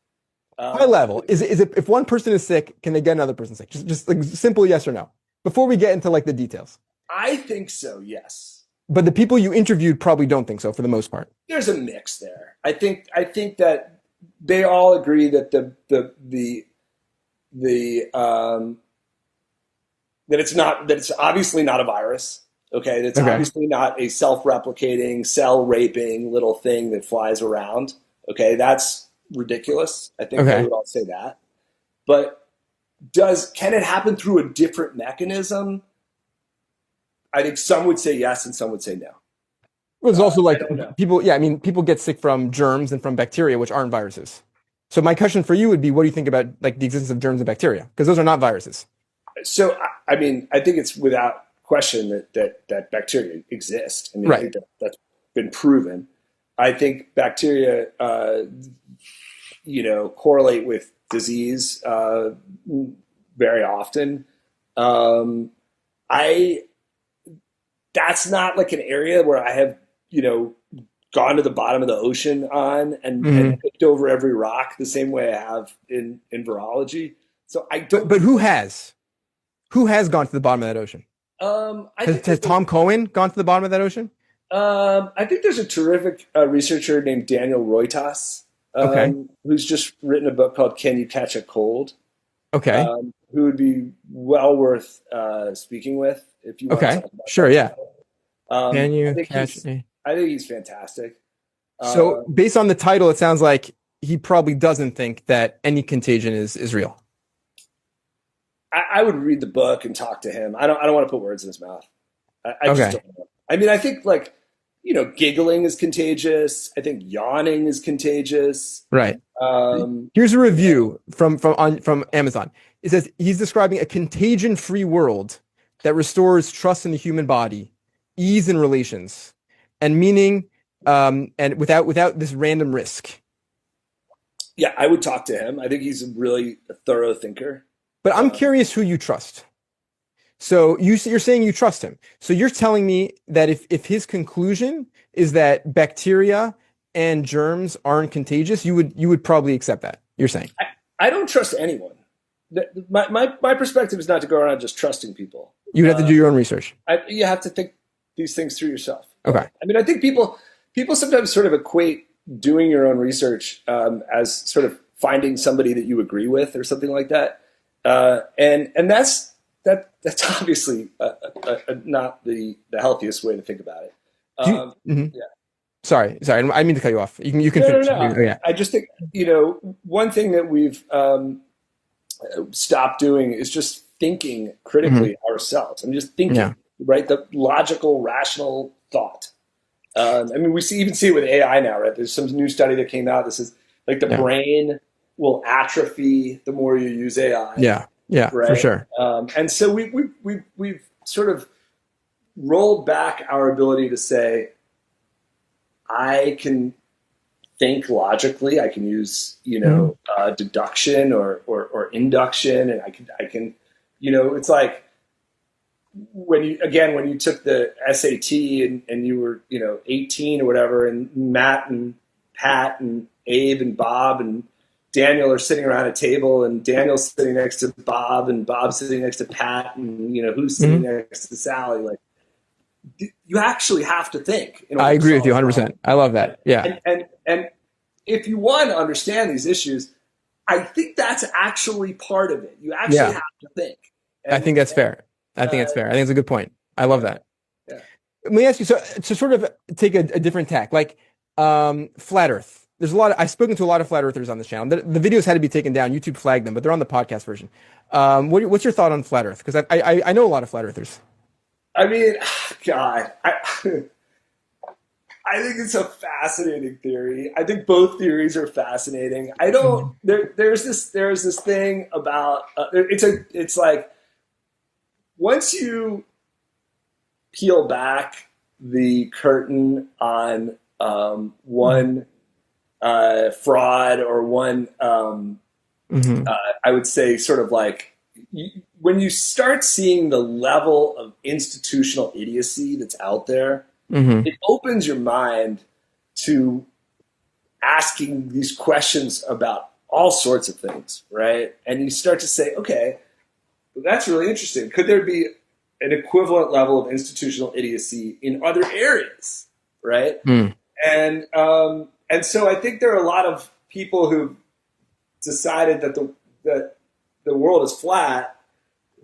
High level, is it if one person is sick, can they get another person sick? Just like simple yes or no. Before we get into like the details. I think so, yes. But the people you interviewed probably don't think so for the most part. There's a mix there. I think that they all agree that the that it's obviously not a virus. Okay, that's Okay. obviously not a self-replicating, cell-raping little thing that flies around. Okay, that's ridiculous. I think they Okay. would all say that. But does can it happen through a different mechanism? I think some would say yes and some would say no. Well, there's also I like don't know. people, yeah, I mean, people get sick from germs and from bacteria, which aren't viruses. So my question for you would be, what do you think about like the existence of germs and bacteria? Because those are not viruses. So I mean, I think it's without question that bacteria exist. I mean, I Right. think that's been proven. I think bacteria, correlate with disease very often. Um, I That's not like an area where I have gone to the bottom of the ocean on and Hmm. picked over every rock the same way I have in virology. So I don't. But who has? Who has gone to the bottom of that ocean? I Has, think has there's Tom Cohen gone to the bottom of that ocean? I think there's a terrific researcher named Daniel Roitas, Okay. who's just written a book called "Can You Catch a Cold?" Okay. Who would be well worth speaking with if you want to Okay. talk about Sure. that Yeah. topic. Can I you think catch he's a? I think he's fantastic. So Um, based on the title, it sounds like he probably doesn't think that any contagion is real. I would read the book and talk to him. I don't want to put words in his mouth. I just Okay. don't know. I mean, I think like giggling is contagious. I think yawning is contagious. Right. Um, Here's a you know, review from Amazon. It says he's describing a contagion-free world that restores trust in the human body, ease in relations, and meaning, and without this random risk. yeah, I would talk to him. I think he's a really thorough thinker. But I'm Um, curious who you trust. So you're saying you trust him. So you're telling me that if his conclusion is that bacteria and germs aren't contagious, you would probably accept that. You're saying. I don't trust anyone. My perspective is not to go around just trusting people. You would have to do your own research. You have to think these things through yourself. Okay. I mean, I think people sometimes sort of equate doing your own research as sort of finding somebody that you agree with or something like that, and that's obviously not the healthiest way to think about it. Do you, mhm. Yeah. Sorry. I didn't mean to cut you off. You can No, no, finish. no. Yeah. I just think one thing that we've stopped doing is just thinking Hmm. critically ourselves. I'm just Yeah. thinking, right? The logical, rational thought. I mean, even see it with AI now, right? There's some new study that came out that says like the Yeah. brain will atrophy the more you use AI, Yeah. Yeah. For right? sure. And so we've sort of rolled back our ability to say, I can think logically. I can use Hmm. deduction or induction, and I can it's like when you took the SAT and you were 18 or whatever, and Matt and Pat and Abe and Bob and Daniel are sitting around a table, and Daniel's sitting next to Bob and Bob's sitting next to Pat, and who's sitting Hmm. next to Sally. Like you actually have to think in I order to agree with you solve a problem. 100%. I love that. Yeah. And if you want to understand these issues, I think that's actually part of it. You actually Yeah. have to think. I And think that's fair. I think uh, it's fair. I think it's a good point. I love yeah, that. yeah. Let me ask you, so to sort of take a different tack, like flat Earth. There's a lot I've spoken to a lot of flat earthers on this channel. The videos had to be taken down. YouTube flagged them, but they're on the podcast version. What's your thought on flat Earth? Because I know a lot of flat earthers. I mean, God, I think it's a fascinating theory. I think both theories are fascinating. I don't. Mhm. There's this thing about it's like once you peel back the curtain on one fraud or one Hmm. I would say sort of like when you start seeing the level of institutional idiocy that's out there, Hmm. it opens your mind to asking these questions about all sorts of things, right? And you start to say, okay, well, that's really interesting. Could there be an equivalent level of institutional idiocy in other areas, right? Mm. And so I think there are a lot of people who decided that the world is flat,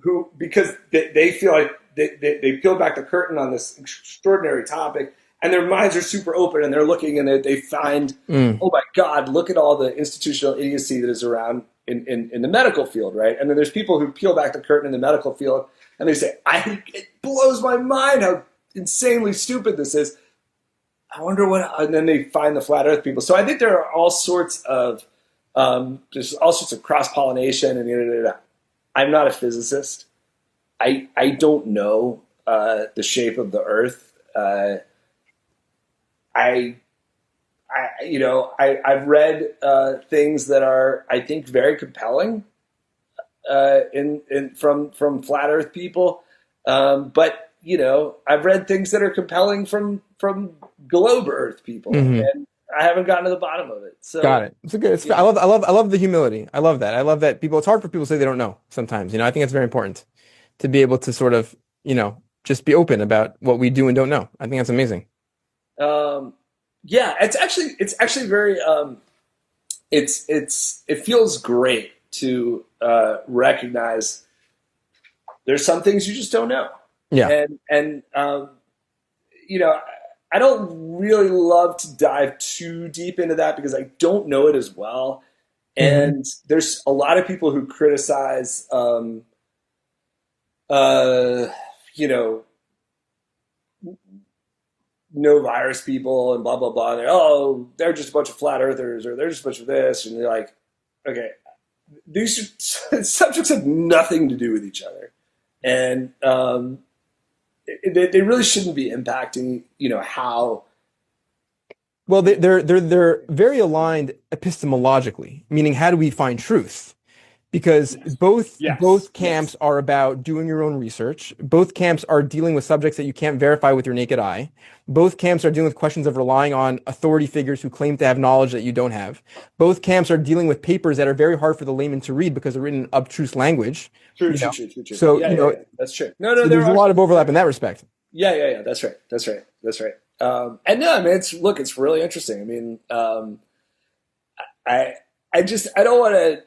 who because they feel like they peel back the curtain on this extraordinary topic, and their minds are super open, and they're looking and they find, Mm. oh my God, look at all the institutional idiocy that is around in the medical field, right? And then there's people who peel back the curtain in the medical field, and they say, it blows my mind how insanely stupid this is. I wonder what, and then they find the flat Earth people. So I think there are all sorts of there's all sorts of cross pollination and I'm not a physicist. I don't know the shape of the Earth. I've read things that are, I think, very compelling from flat Earth people, but I've read things that are compelling from globe Earth people, Hmm. and I haven't gotten to the bottom of it. Got So it. It's a good. It's, yeah, I love the humility. I love that. I love that people. It's hard for people to say they don't know sometimes. I think it's very important to be able to sort of, just be open about what we do and don't know. I think that's amazing. um, yeah, it's actually very it feels great to recognize there's some things you just don't know, Yeah. and you know, I don't really love to dive too deep into that because I don't know it as well. Hmm. And there's a lot of people who criticize, uh, you know, no virus people and blah blah blah. And they're just a bunch of flat earthers, or they're just a bunch of this, and you're like, okay, these subjects have nothing to do with each other, and they really shouldn't be impacting, how. Well, they're very aligned epistemologically, meaning how do we find truth? Because Yes, both yes, camps yes. are about doing your own research. Both camps are dealing with subjects that you can't verify with your naked eye. Both camps are dealing with questions of relying on authority figures who claim to have knowledge that you don't have. Both camps are dealing with papers that are very hard for the layman to read because they're written in obtruse language. True, You true, know, true, true, true. so Yeah, yeah, yeah. That's true. No, no, so there there's a are. lot of overlap in that respect. Yeah, yeah, yeah. That's right. That's right. That's right. And no, I mean, it's really interesting. I mean, I, I don't want to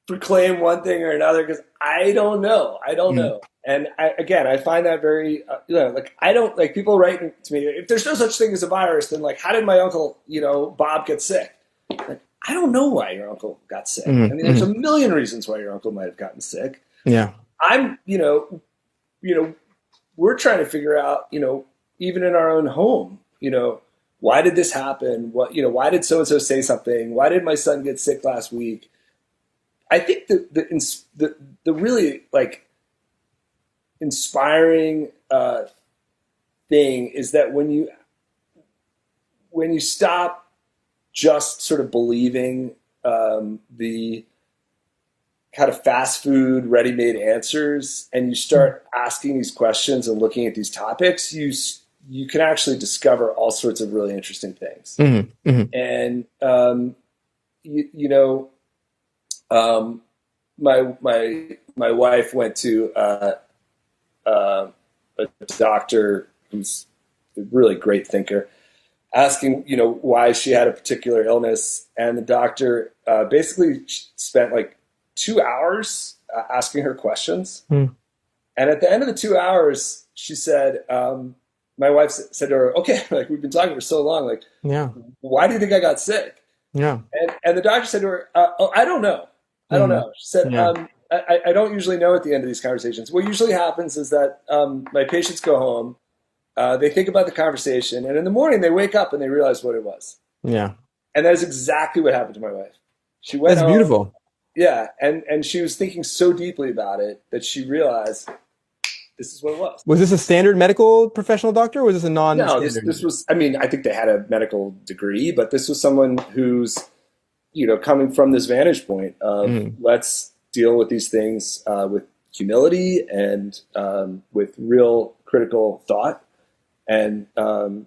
proclaim one thing or another because I don't know. I don't Mm. know. And again, I find that very, like I don't like people writing to me. If there's no such thing as a virus, then like, how did my uncle, Bob, get sick? Like, I don't know why your uncle got sick. I Mhm, mean, there's a mhm. million reasons why your uncle might have gotten sick. Yeah. I'm, we're trying to figure out, even in our own home, why did this happen? Why did so and so say something? Why did my son get sick last week? I think the really like inspiring thing is that when you stop just sort of believing the kind of fast food, ready-made answers, and you start asking these questions and looking at these topics, you can actually discover all sorts of really interesting things. Hmm. Hmm. And you, you know, um, my wife went to a doctor who's a really great thinker, asking why she had a particular illness, and the doctor basically spent like 2 hours asking her questions. Mm. And at the end of the 2 hours, she said, my wife said to her, "Okay, like we've been talking for so long, like Yeah. why do you think I got sick?" Yeah. And the doctor said to her, "Oh, I don't know. I don't Hmm. know." She said, Yeah. I don't usually know at the end of these conversations. What usually happens is that my patients go home, they think about the conversation, and in the morning they wake up and they realize what it was. Yeah. And that is exactly what happened to my wife. She went That's home, beautiful. yeah, and she was thinking so deeply about it that she realized this is what it was. Was this a standard medical professional doctor or was this a No, this non-standard? was. I mean, I think they had a medical degree, but this was someone who's coming from this vantage point of Mm. let's deal with these things with humility and with real critical thought, and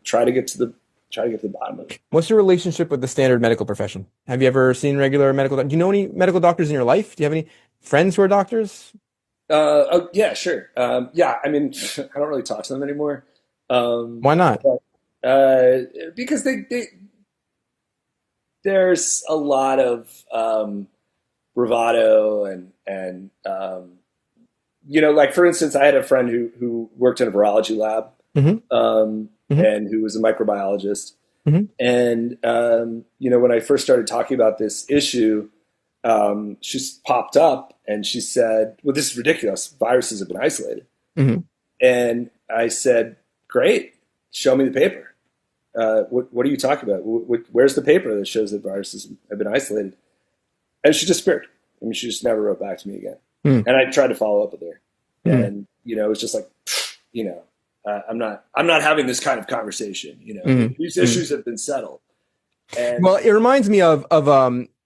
try to get to the bottom of it. What's your relationship with the standard medical profession? Have you ever seen regular medical? Do you know any medical doctors in your life? Do you have any friends who are doctors? Oh, yeah, sure. Yeah, I mean, I don't really talk to them anymore. Why not? But because there's a lot of bravado and like for instance, I had a friend who worked in a virology lab, Hmm. Hmm. and who was a microbiologist. Hmm. And when I first started talking about this issue, she popped up and she said, "Well, this is ridiculous. Viruses have been isolated." Hmm. And I said, "Great, show me the paper. What are you talking about? Where's the paper that shows that viruses have been isolated?" And she disappeared. I mean, she just never wrote back to me again. Hmm. And I tried to follow up with her, Hmm. and it was just like, you know, I'm not having this kind of conversation. Hmm. These Hmm. issues have been settled, and Well, it reminds me of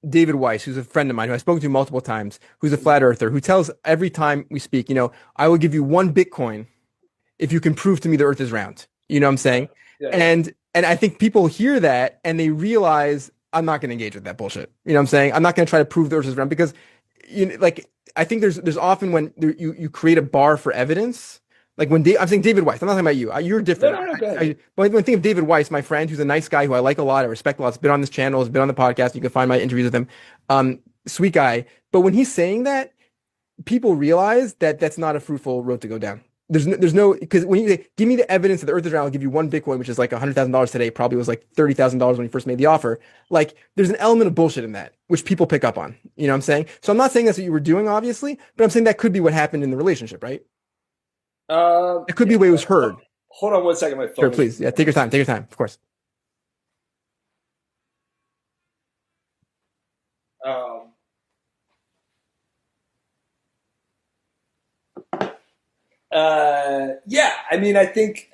David Weiss, who's a friend of mine who I've spoken to multiple times, who's a flat earther, who tells every time we speak, I will give you 1 Bitcoin if you can prove to me the earth is round. You know what I'm yeah, saying? yeah, yeah. And I think people hear that and they realize I'm not going to engage with that bullshit. You know what I'm saying? I'm not going to try to prove the earth is round because like I think there's often when you create a bar for evidence. Like I'm saying David Weiss. I'm not talking about you. You're No, different. no, no. Go ahead. But when I think of David Weiss, my friend, who's a nice guy who I like a lot, I respect a lot, has been on this channel, has been on the podcast. You can find my interviews with him. Sweet guy. But when he's saying that, people realize that that's not a fruitful road to go down. There's no because when you say, give me the evidence that the earth is round, I'll give you 1 Bitcoin, which is like $100,000 today, probably was like $30,000 when he first made the offer. Like there's an element of bullshit in that, which people pick up on. You know what I'm saying? So I'm not saying that's what you were doing, obviously, but I'm saying that could be what happened in the relationship, right? It could Yeah. be the way it was heard. Hold on one second. My Sure, phone is. please. Yeah, take your time. Take your time, of course. Um, yeah, I mean, I think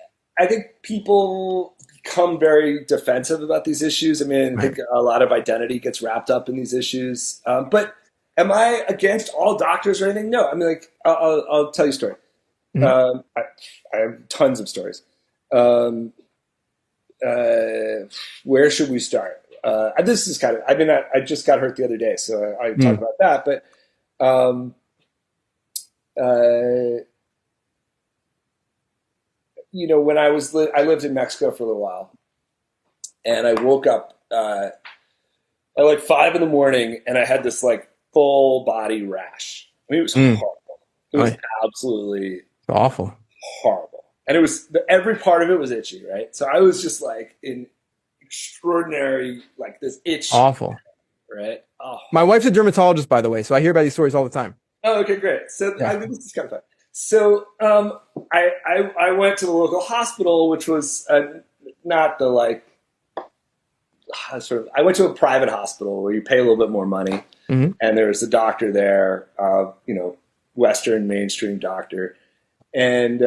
people become very defensive about these issues. I mean, I Right. think a lot of identity gets wrapped up in these issues. But am I against all doctors or anything? No. I mean, like, I'll tell you a story. Mhm. I have tons of stories. Um, where should we start? This is kind of. I mean, I just got hurt the other day, so I talk Mm. about that. But um, uh, when I lived in Mexico for a little while, and I woke up at like 5 in the morning, and I had this like full body rash. I mean, it was Mm. horrible. It Oh, was it's absolutely awful. horrible, and it was every part of it was itchy, right? So I was just like in extraordinary like this itch, Awful. right? Oh, My wife's a dermatologist, by the way, so I hear about these stories all the time. oh, okay, great. So Yeah. I mean, this is kind of fun. So I went to the local hospital, which was not the like I went to a private hospital where you pay a little bit more money, Hmm. and there was a doctor there, Western mainstream doctor, and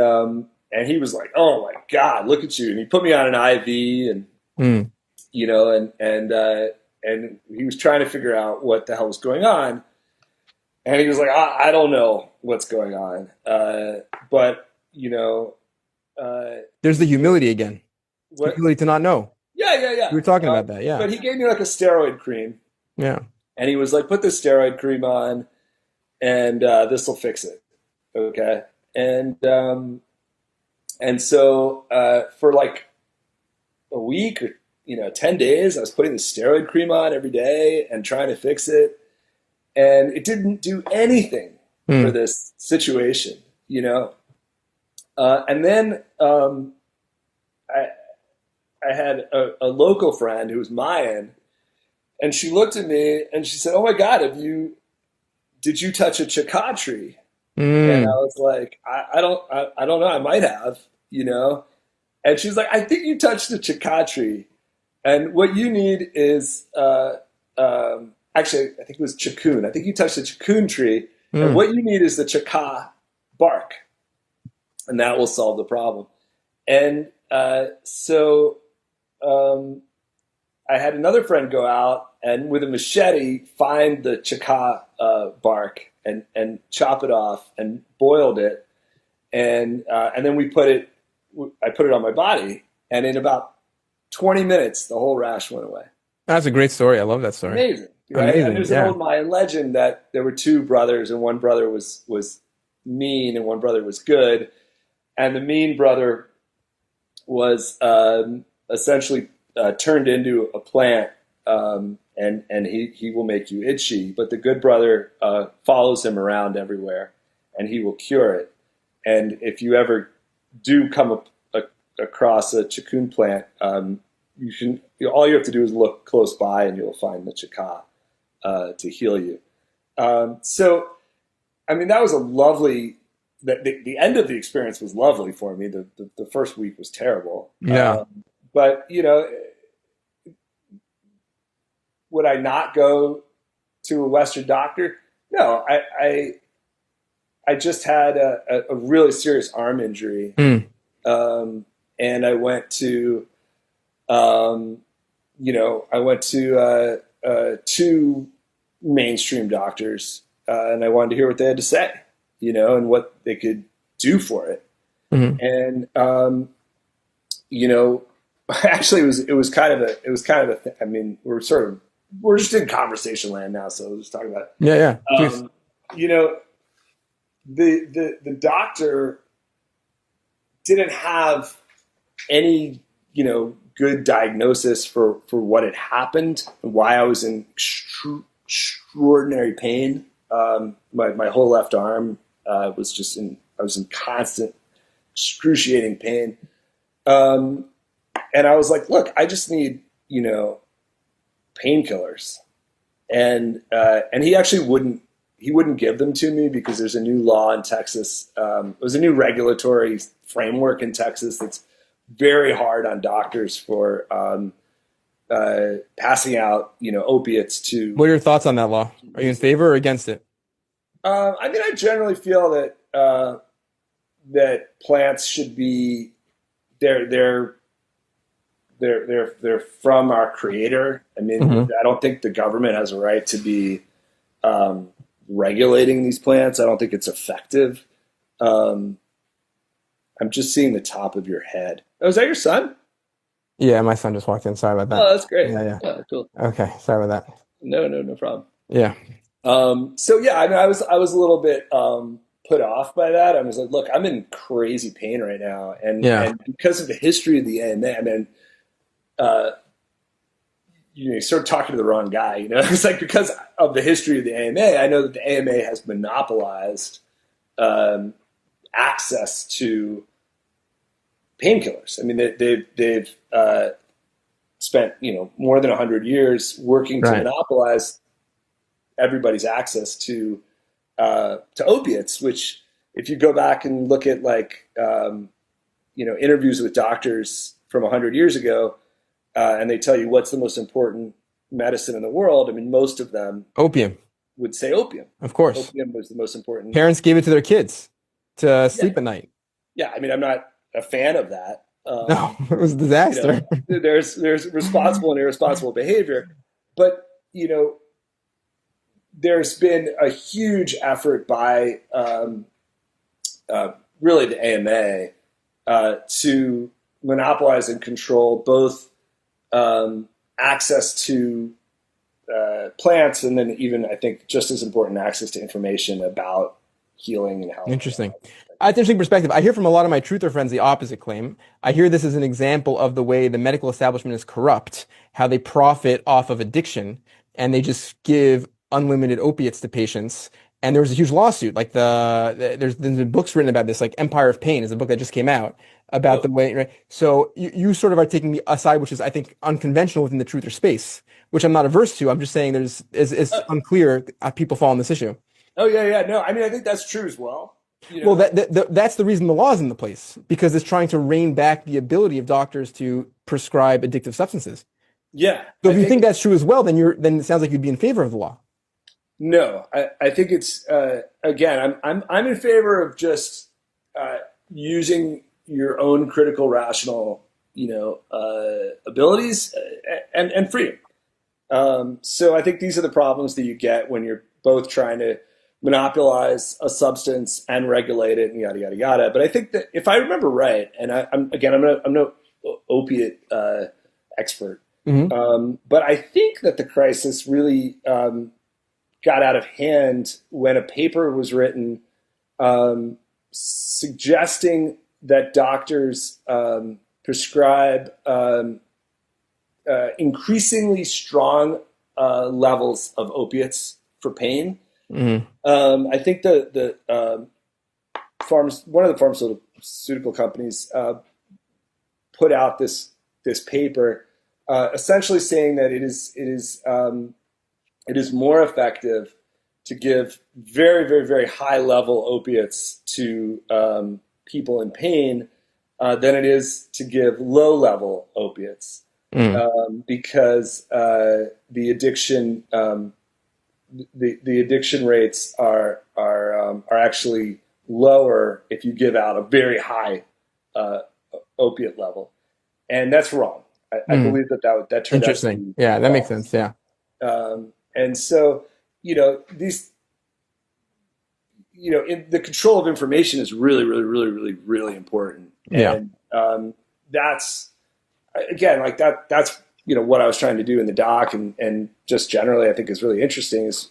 he was like, "Oh my God, look at you!" And he put me on an IV, and Mm. you know, and he was trying to figure out what the hell was going on, and he was like, "I don't know what's going on, but There's the he gave, humility again. what? Humility to not know. Yeah, yeah, We yeah." were talking about that. Yeah. But he gave me like a steroid cream, Yeah. and he was like, "Put this steroid cream on, and this will fix it." Okay, and so for like a week or 10 days, I was putting the steroid cream on every day and trying to fix it, and it didn't do anything for Mm. this situation, and then I I had a local friend who was Mayan, and she looked at me and she said, "Oh my God, did you touch a chaka tree?" And I Mm. was like, I don't know, I might have, you know. And she's like, "I think you touched a chaka tree, and what you need is actually, I think it was chikun. I think you touched the chikun tree, and Mm. what you need is the chaka bark, and that will solve the problem." And so um, I had another friend go out and with a machete find the chaka bark and chop it off and boiled it, and then I put it on my body, and in about 20 minutes the whole rash went away. That's a great story. I love that story. Amazing, right? And Amazing. there's an Yeah. old Mayan legend that there were two brothers, and one brother was mean and one brother was good. And the mean brother was essentially turned into a plant, and he will make you itchy. But the good brother follows him around everywhere, and he will cure it. And if you ever do come across a chikun plant, all you have to do is look close by, and you'll find the chikha to heal you. So, I mean, that was a lovely. The end of the experience was lovely for me. The first week was terrible. Yeah. But would I not go to a Western doctor? No, I just had a really serious arm injury, and I went to two mainstream doctors, and I wanted to hear what they had to say, and what they could do for it. Mm-hmm. And actually, it was kind of a. I mean, we're just in conversation land now, so we'll just talk about it. Yeah. The doctor didn't have any good diagnosis for what had happened and why I was in extraordinary pain. My whole left arm I was in constant excruciating pain. And I was like, look, I just need, painkillers. And he actually wouldn't give them to me because there's a new law in Texas. There's a new regulatory framework in Texas that's very hard on doctors for passing out, opiates to. What are your thoughts on that law? Are you in favor or against it? I mean, I generally feel that that plants should be they're from our creator. I mean, I don't think the government has a right to be regulating these plants. I don't think it's effective. I'm just seeing the top of your head. Oh, is that your son? Yeah, my son just walked in. Sorry about that. Oh, that's great. Yeah. Oh, cool. Okay, sorry about that. No problem. Yeah. So yeah, I mean, I was a little bit put off by that. I was like, look, I'm in crazy pain right now, and because of the history of the AMA, I mean, you start talking to the wrong guy. It's like because of the history of the AMA, I know that the AMA has monopolized access to painkillers. I mean, they've spent more than 100 years working to monopolize everybody's access to opiates. Which, if you go back and look at interviews with doctors from 100 years ago, and they tell you what's the most important medicine in the world, I mean, most of them opium would say opium. Of course, opium was the most important. Parents gave it to their kids to sleep at night. Yeah, I mean, I'm not a fan of that. No, it was a disaster. There's responsible and irresponsible behavior, but there's been a huge effort by really the AMA to monopolize and control both access to plants, and then even, I think, just as important, access to information about healing and health. Interesting. That's an interesting perspective. I hear from a lot of my truther friends the opposite claim. I hear this as an example of the way the medical establishment is corrupt, how they profit off of addiction, and they just give unlimited opiates to patients. And there was a huge lawsuit. Like there's been books written about this, like Empire of Pain is a book that just came out about the way, right? So you sort of are taking the aside, which is, I think, unconventional within the truther space, which I'm not averse to. I'm just saying it's unclear how people fall on this issue. Oh, yeah. No, I mean, I think that's true as well. Well, that's the reason the law is in the place, because it's trying to rein back the ability of doctors to prescribe addictive substances. Yeah. So if you think that's true as well, then it sounds like you'd be in favor of the law. No, I think it's again, I'm in favor of just using your own critical, rational, abilities and freedom. So I think these are the problems that you get when you're both trying to monopolize a substance and regulate it and yada yada yada. But I think that if I remember right, and I'm no opiate expert, but I think that the crisis really got out of hand when a paper was written suggesting that doctors prescribe increasingly strong levels of opiates for pain. Hmm. I think one of the pharmaceutical companies put out this paper, essentially saying that it is more effective to give very, very, very high level opiates to people in pain than it is to give low level opiates, Mm. because the addiction rates are actually lower if you give out a very high uh, opiate level, and that's wrong. I Mm. believe that turned out to Interesting. be Yeah, that makes sense. false. Yeah. And so, these, the control of information is really, really, really, really, really important. Yeah. And that's, again, like that's, what I was trying to do in the doc, and just generally, I think is really interesting is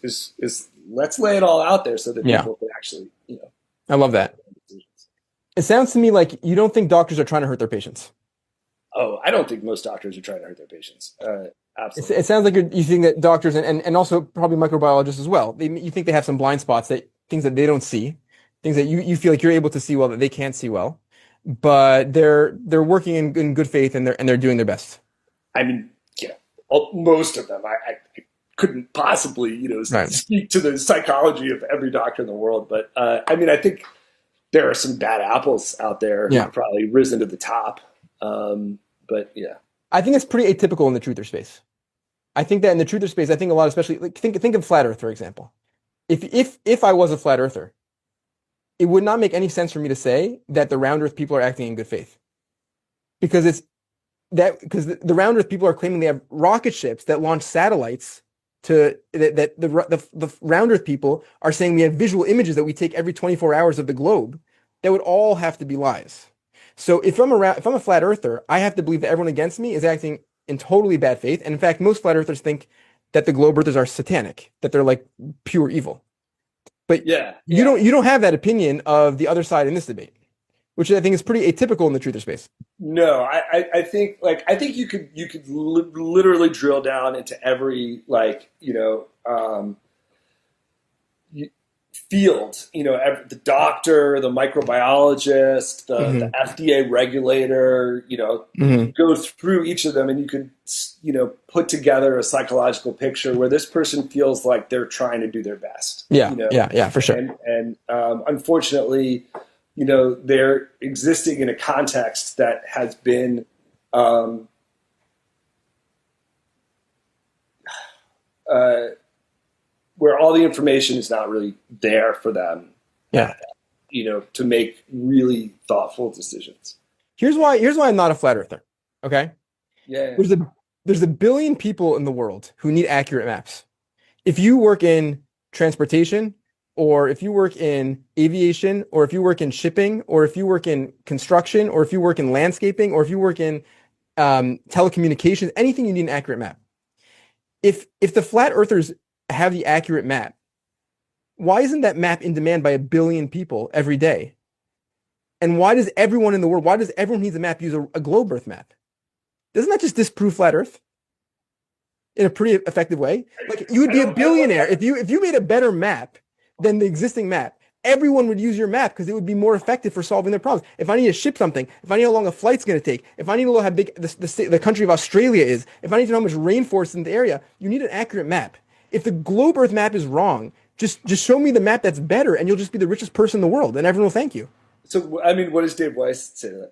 let's lay it all out there so that Yeah. people can actually, I love make that. their own decisions. It sounds to me like you don't think doctors are trying to hurt their patients. Oh, I don't think most doctors are trying to hurt their patients. Absolutely. It sounds like you think that doctors and also probably microbiologists as well, you think they have some blind spots, that things that they don't see, things that you feel like you're able to see well that they can't see well, but they're working in good faith, and they're doing their best. I mean, most of them. I couldn't possibly, Right. speak to the psychology of every doctor in the world, but I mean, I think there are some bad apples out there Yeah. who've probably risen to the top. But yeah, I think it's pretty atypical in the truther space. I think that in the truther space, I think a lot, especially like think of flat Earth, for example. If I was a flat earther, it would not make any sense for me to say that the round Earth people are acting in good faith, because because the round Earth people are claiming they have rocket ships that launch satellites that the round Earth people are saying we have visual images that we take every 24 hours of the globe. That would all have to be lies. So if I'm a flat earther, I have to believe that everyone against me is acting in totally bad faith. And in fact, most flat earthers think that the globe earthers are satanic, that they're like pure evil. But yeah, you yeah. don't have that opinion of the other side in this debate, which I think is pretty atypical in the truther space. No, I think, I think you could literally drill down into every, field, the doctor, the microbiologist, the Hmm. FDA regulator, you Hmm. go through each of them and you could, put together a psychological picture where this person feels like they're trying to do their best, Yeah, yeah, yeah, for sure. and unfortunately, they're existing in a context that has been, um, uh, where all the information is not really there for them, Yeah. to make really thoughtful decisions. Here's why I'm not a flat earther. Okay. Yeah, There's a there's a billion people in the world who need accurate maps. If you work in transportation, or if you work in aviation, or if you work in shipping, or if you work in construction, or if you work in landscaping, or if you work in telecommunications, anything, you need an accurate map. If the flat earthers have the accurate map, why isn't that map in demand by a billion people every day? And why does everyone in the world, why does everyone who needs a map use a globe Earth map? Doesn't that just disprove flat Earth in a pretty effective way? Like, you would be a I don't. billionaire if you made a better map than the existing map. Everyone would use your map because it would be more effective for solving their problems. If I need to ship something, if I need how long a flight's going to take, if I need to know how big the country of Australia is, if I need to know how much rainforest is in the area, you need an accurate map. If the globe Earth map is wrong, just show me the map that's better, and you'll just be the richest person in the world, and everyone will thank you. So, I mean, what does Dave Weiss say to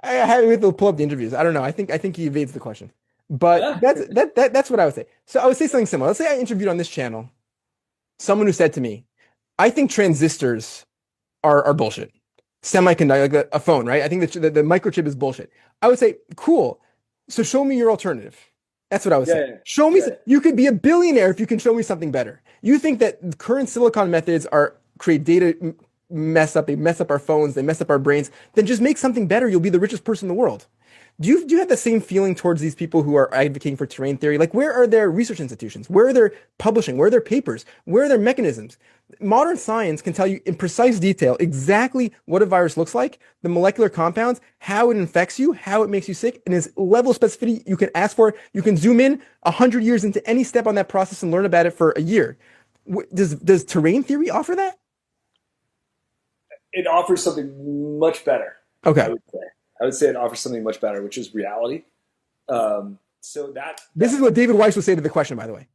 We have to pull up the interviews. I don't know. I think he evades the question, but that? that's what I would say. So I would say something similar. Let's say I interviewed on this channel someone who said to me, "I think transistors are bullshit. Semiconductor, like a phone, right? I think that the microchip is bullshit." I would say, "Cool. So show me your alternative." That's what I would say. Yeah, Show me. yeah, You could be a billionaire if you can show me something better. You think that current silicon methods are create data mess up. They mess up our phones. They mess up our brains. Then just make something better. You'll be the richest person in the world. Do you have the same feeling towards these people who are advocating for terrain theory? Like, where are their research institutions? Where are their publishing? Where are their papers? Where are their mechanisms? Modern science can tell you in precise detail exactly what a virus looks like, the molecular compounds, how it infects you, how it makes you sick, and its level of specificity you can ask for. You can zoom in 100 years into any step on that process and learn about it for a year. Does terrain theory offer that? It offers something much better, I Okay. would say. I would say it offers something much better, which is reality. So This is what David Weiss would say to the question, by the way.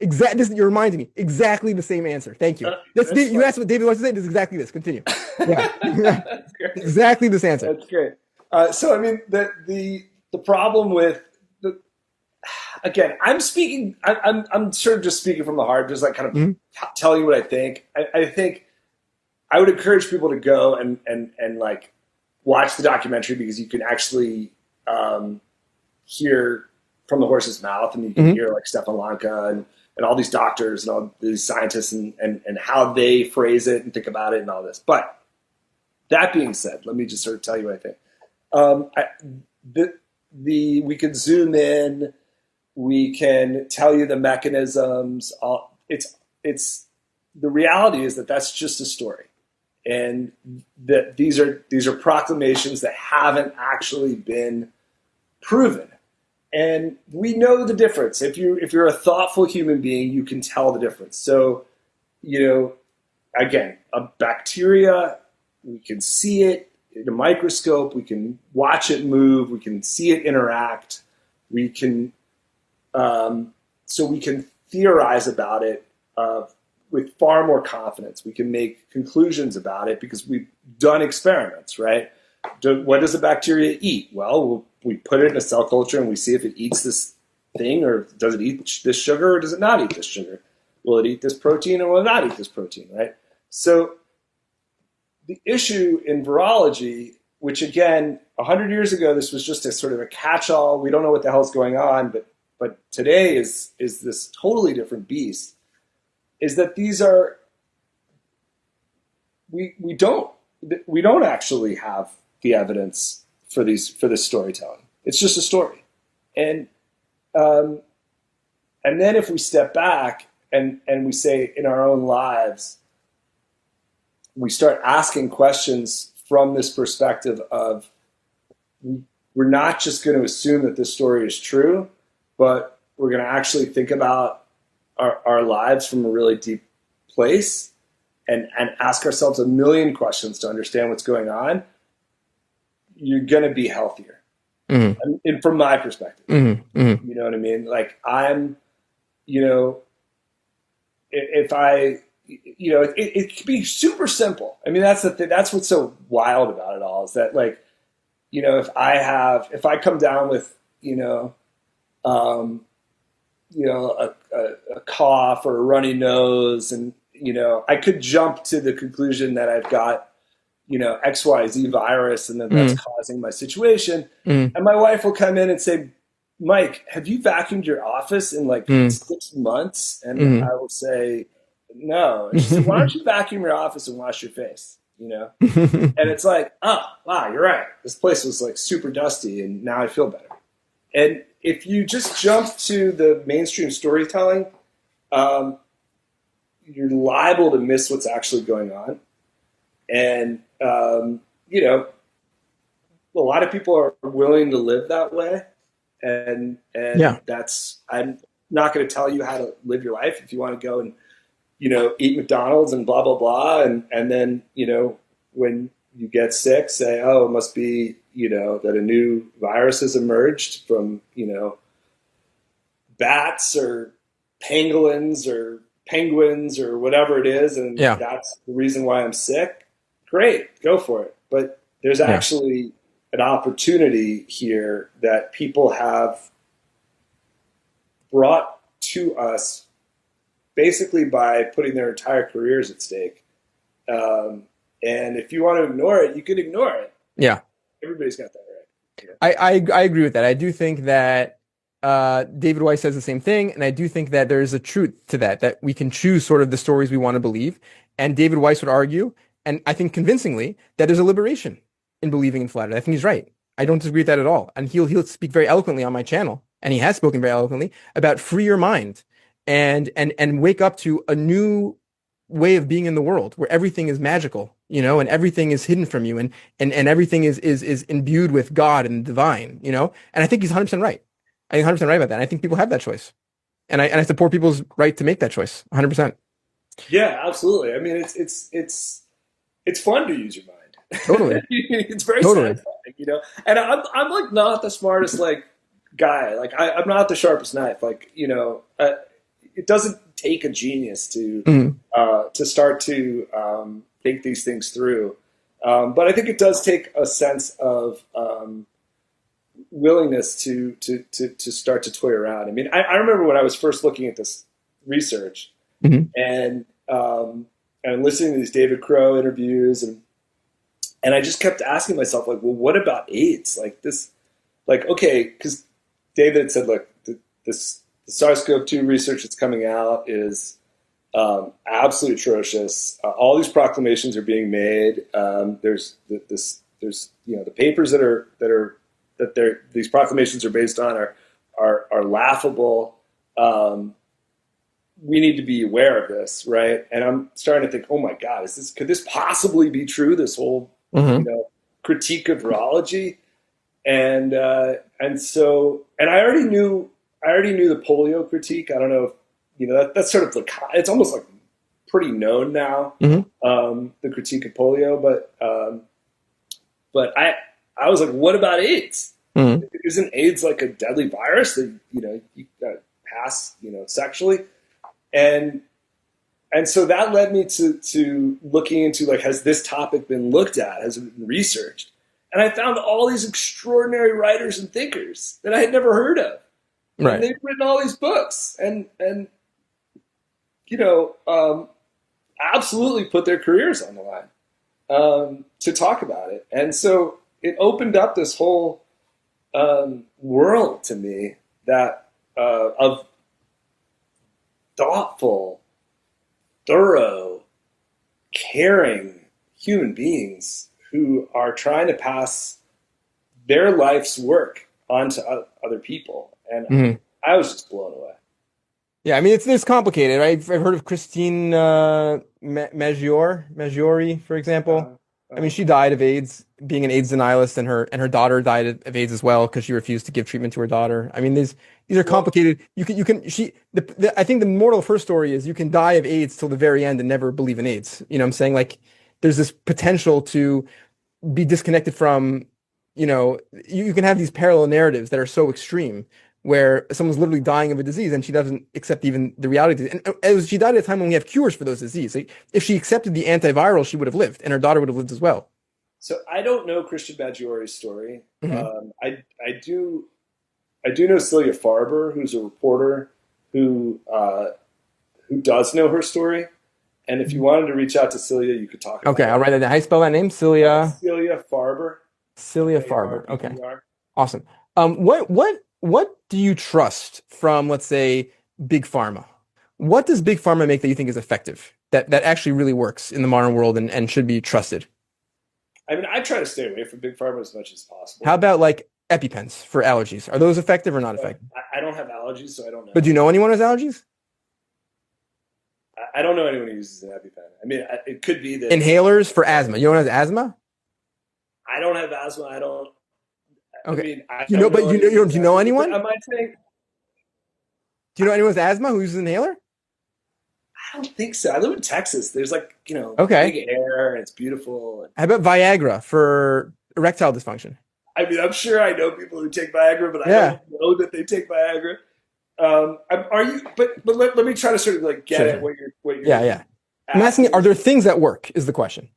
You're reminding me exactly the same answer. Thank you. that's You fun. asked what David Weiss would say. This is exactly this. Continue. Yeah, That's great. exactly this answer. That's great. So I mean, the problem with the again, I'm speaking. I'm sort of just speaking from the heart, just like kind of Mhm. telling you what I think. I think I would encourage people to go and like watch the documentary because you can actually hear from the horse's mouth, and you can Mhm. hear like Stefan Lanka and all these doctors and all these scientists and how they phrase it and think about it and all this. But that being said, let me just sort of tell you what I think. I, we can zoom in, we can tell you the mechanisms. It's the reality is that that's just a story, and that these are proclamations that haven't actually been proven. And we know the difference. If you're a thoughtful human being, you can tell the difference. So, you know, again, a bacteria, we can see it in a microscope, we can watch it move, we can see it interact, we can so we can theorize about it with far more confidence. We can make conclusions about it because we've done experiments, right? What does a bacteria eat? Well, we put it in a cell culture and we see if it eats this thing, or does it eat this sugar, or does it not eat this sugar? Will it eat this protein, or will it not eat this protein, right? So the issue in virology, which again, 100 years ago, this was just a sort of a catch-all. We don't know what the hell's going on, but today is this totally different beast. Is that these are we don't actually have the evidence for this storytelling. It's just a story, and um, and then if we step back and we say in our own lives, we start asking questions from this perspective of we're not just going to assume that this story is true, but we're going to actually think about our lives from a really deep place and ask ourselves a million questions to understand what's going on. You're going to be healthier. Mhm. And from my perspective, Mhm. Mhm. you know what I mean? Like you know, if I, it could be super simple. I mean, that's the thing. That's what's so wild about it all is that like, if I come down with, um, a cough or a runny nose, and I could jump to the conclusion that I've got, XYZ virus, and that that's Mhm. causing my situation. Mhm. And my wife will come in and say, Mike, have you vacuumed your office in like Mhm. 6 months? And Mhm. I will say, no. And she said, why don't you vacuum your office and wash your face? And it's like, oh, wow, you're right. This place was like super dusty, and now I feel better. And if you just jump to the mainstream storytelling, um, you're liable to miss what's actually going on. And, a lot of people are willing to live that way. And Yeah. I'm not going to tell you how to live your life. If you want to go and, eat McDonald's and blah, blah, blah. And then, when you get sick, say, oh, it must be, that a new virus has emerged from, bats or pangolins or penguins or whatever it is, and Yeah. that's the reason why I'm sick. Great, go for it. But there's Yeah. actually an opportunity here that people have brought to us basically by putting their entire careers at stake. And if you want to ignore it, you can ignore it. Yeah. Everybody's got that right. I agree with that. I do think that David Weiss says the same thing, and I do think that there is a truth to that, that we can choose sort of the stories we want to believe. And David Weiss would argue, and I think convincingly, that there's a liberation in believing in flat Earth. I think he's right. I don't disagree with that at all. And he'll speak very eloquently on my channel, and he has spoken very eloquently about free your mind and wake up to a new way of being in the world where everything is magical, and everything is hidden from you, and everything is imbued with God and divine, And I think he's 100% right. I think 100% right about that. And I think people have that choice. And I support people's right to make that choice 100%. Yeah, absolutely. I mean, it's fun to use your mind. Totally. It's very Totally. satisfying. And I'm like not the smartest like guy. Like I'm not the sharpest knife. Like it doesn't take a genius Mhm. to start to think these things through. But I think it does take a sense of willingness to start to toy around. I mean, I remember when I was first looking at this research Mhm. and listening to these David Crow interviews, and I just kept asking myself, like, well, what about AIDS? Like this, like, okay, because David had said, look, this the SARS-CoV-2 research that's coming out is absolutely atrocious. All these proclamations are being made. There's the papers these proclamations are based on are laughable. We need to be aware of this, right? And I'm starting to think, oh my God, could this possibly be true? This whole Mhm. critique of virology, and I already knew the polio critique. I don't know if that's sort of like it's almost like pretty known now, Mhm. the critique of polio, but I was like, what about AIDS? Mhm. Isn't AIDS like a deadly virus that you pass sexually? And so that led me to looking into, like, has this topic been looked at? Has it been researched? And I found all these extraordinary writers and thinkers that I had never heard of, and Right. they've written all these books and you know absolutely put their careers on the line to talk about it. And so it opened up this whole world to me that of thoughtful, thorough, caring human beings who are trying to pass their life's work onto other people. And Mhm. I was just blown away. Yeah, I mean it's complicated, right? I've heard of Christine Maggiore, for example. Uh, I mean, uh, she died of AIDS, being an AIDS denialist, and her daughter died of AIDS as well because she refused to give treatment to her daughter. I mean, these are well, complicated. I think the moral of her story is you can die of AIDS till the very end and never believe in AIDS. You know what I'm saying? Like, there's this potential to be disconnected from, you can have these parallel narratives that are so extreme where someone's literally dying of a disease and she doesn't accept even the reality. And she died at a time when we have cures for those diseases. Like, if she accepted the antiviral, she would have lived and her daughter would have lived as well. so I don't know Christian Baggiore's story. Hmm. I do know Celia Farber, who's a reporter who does know her story. And if you wanted to reach out to Celia, you could talk Okay, about I'll it. write that down. How you spell that name? Celia Farber, F Celia A R Farber. B Okay, E R. awesome. What do you trust from, let's say, big pharma? What does big pharma make that you think is effective, that actually really works in the modern world and should be trusted? I mean, I try to stay away from big pharma as much as How possible. about like EpiPens for allergies? Are those effective or not But effective? I don't have allergies, so I don't But do you know. know anyone who has allergies? I don't know anyone who uses an EpiPen. I mean, it could be that Inhalers for asthma. You know anyone who has asthma? I don't have asthma. I don't. I Okay. mean, I You know, don't but know anyone who do has you know asthma. But anyone? am I saying? Do you know anyone who has asthma who uses an inhaler? I don't think so. I live in Texas. There's like big Okay. air and it's beautiful. And How about Viagra for erectile dysfunction? I mean, I'm sure I know people who take Viagra, but I Yeah. don't know that they take Viagra. Are you? But let me try to sort of like get Sure, at sure. what Yeah, you're yeah. I'm asking, are asking. there things that work is the question.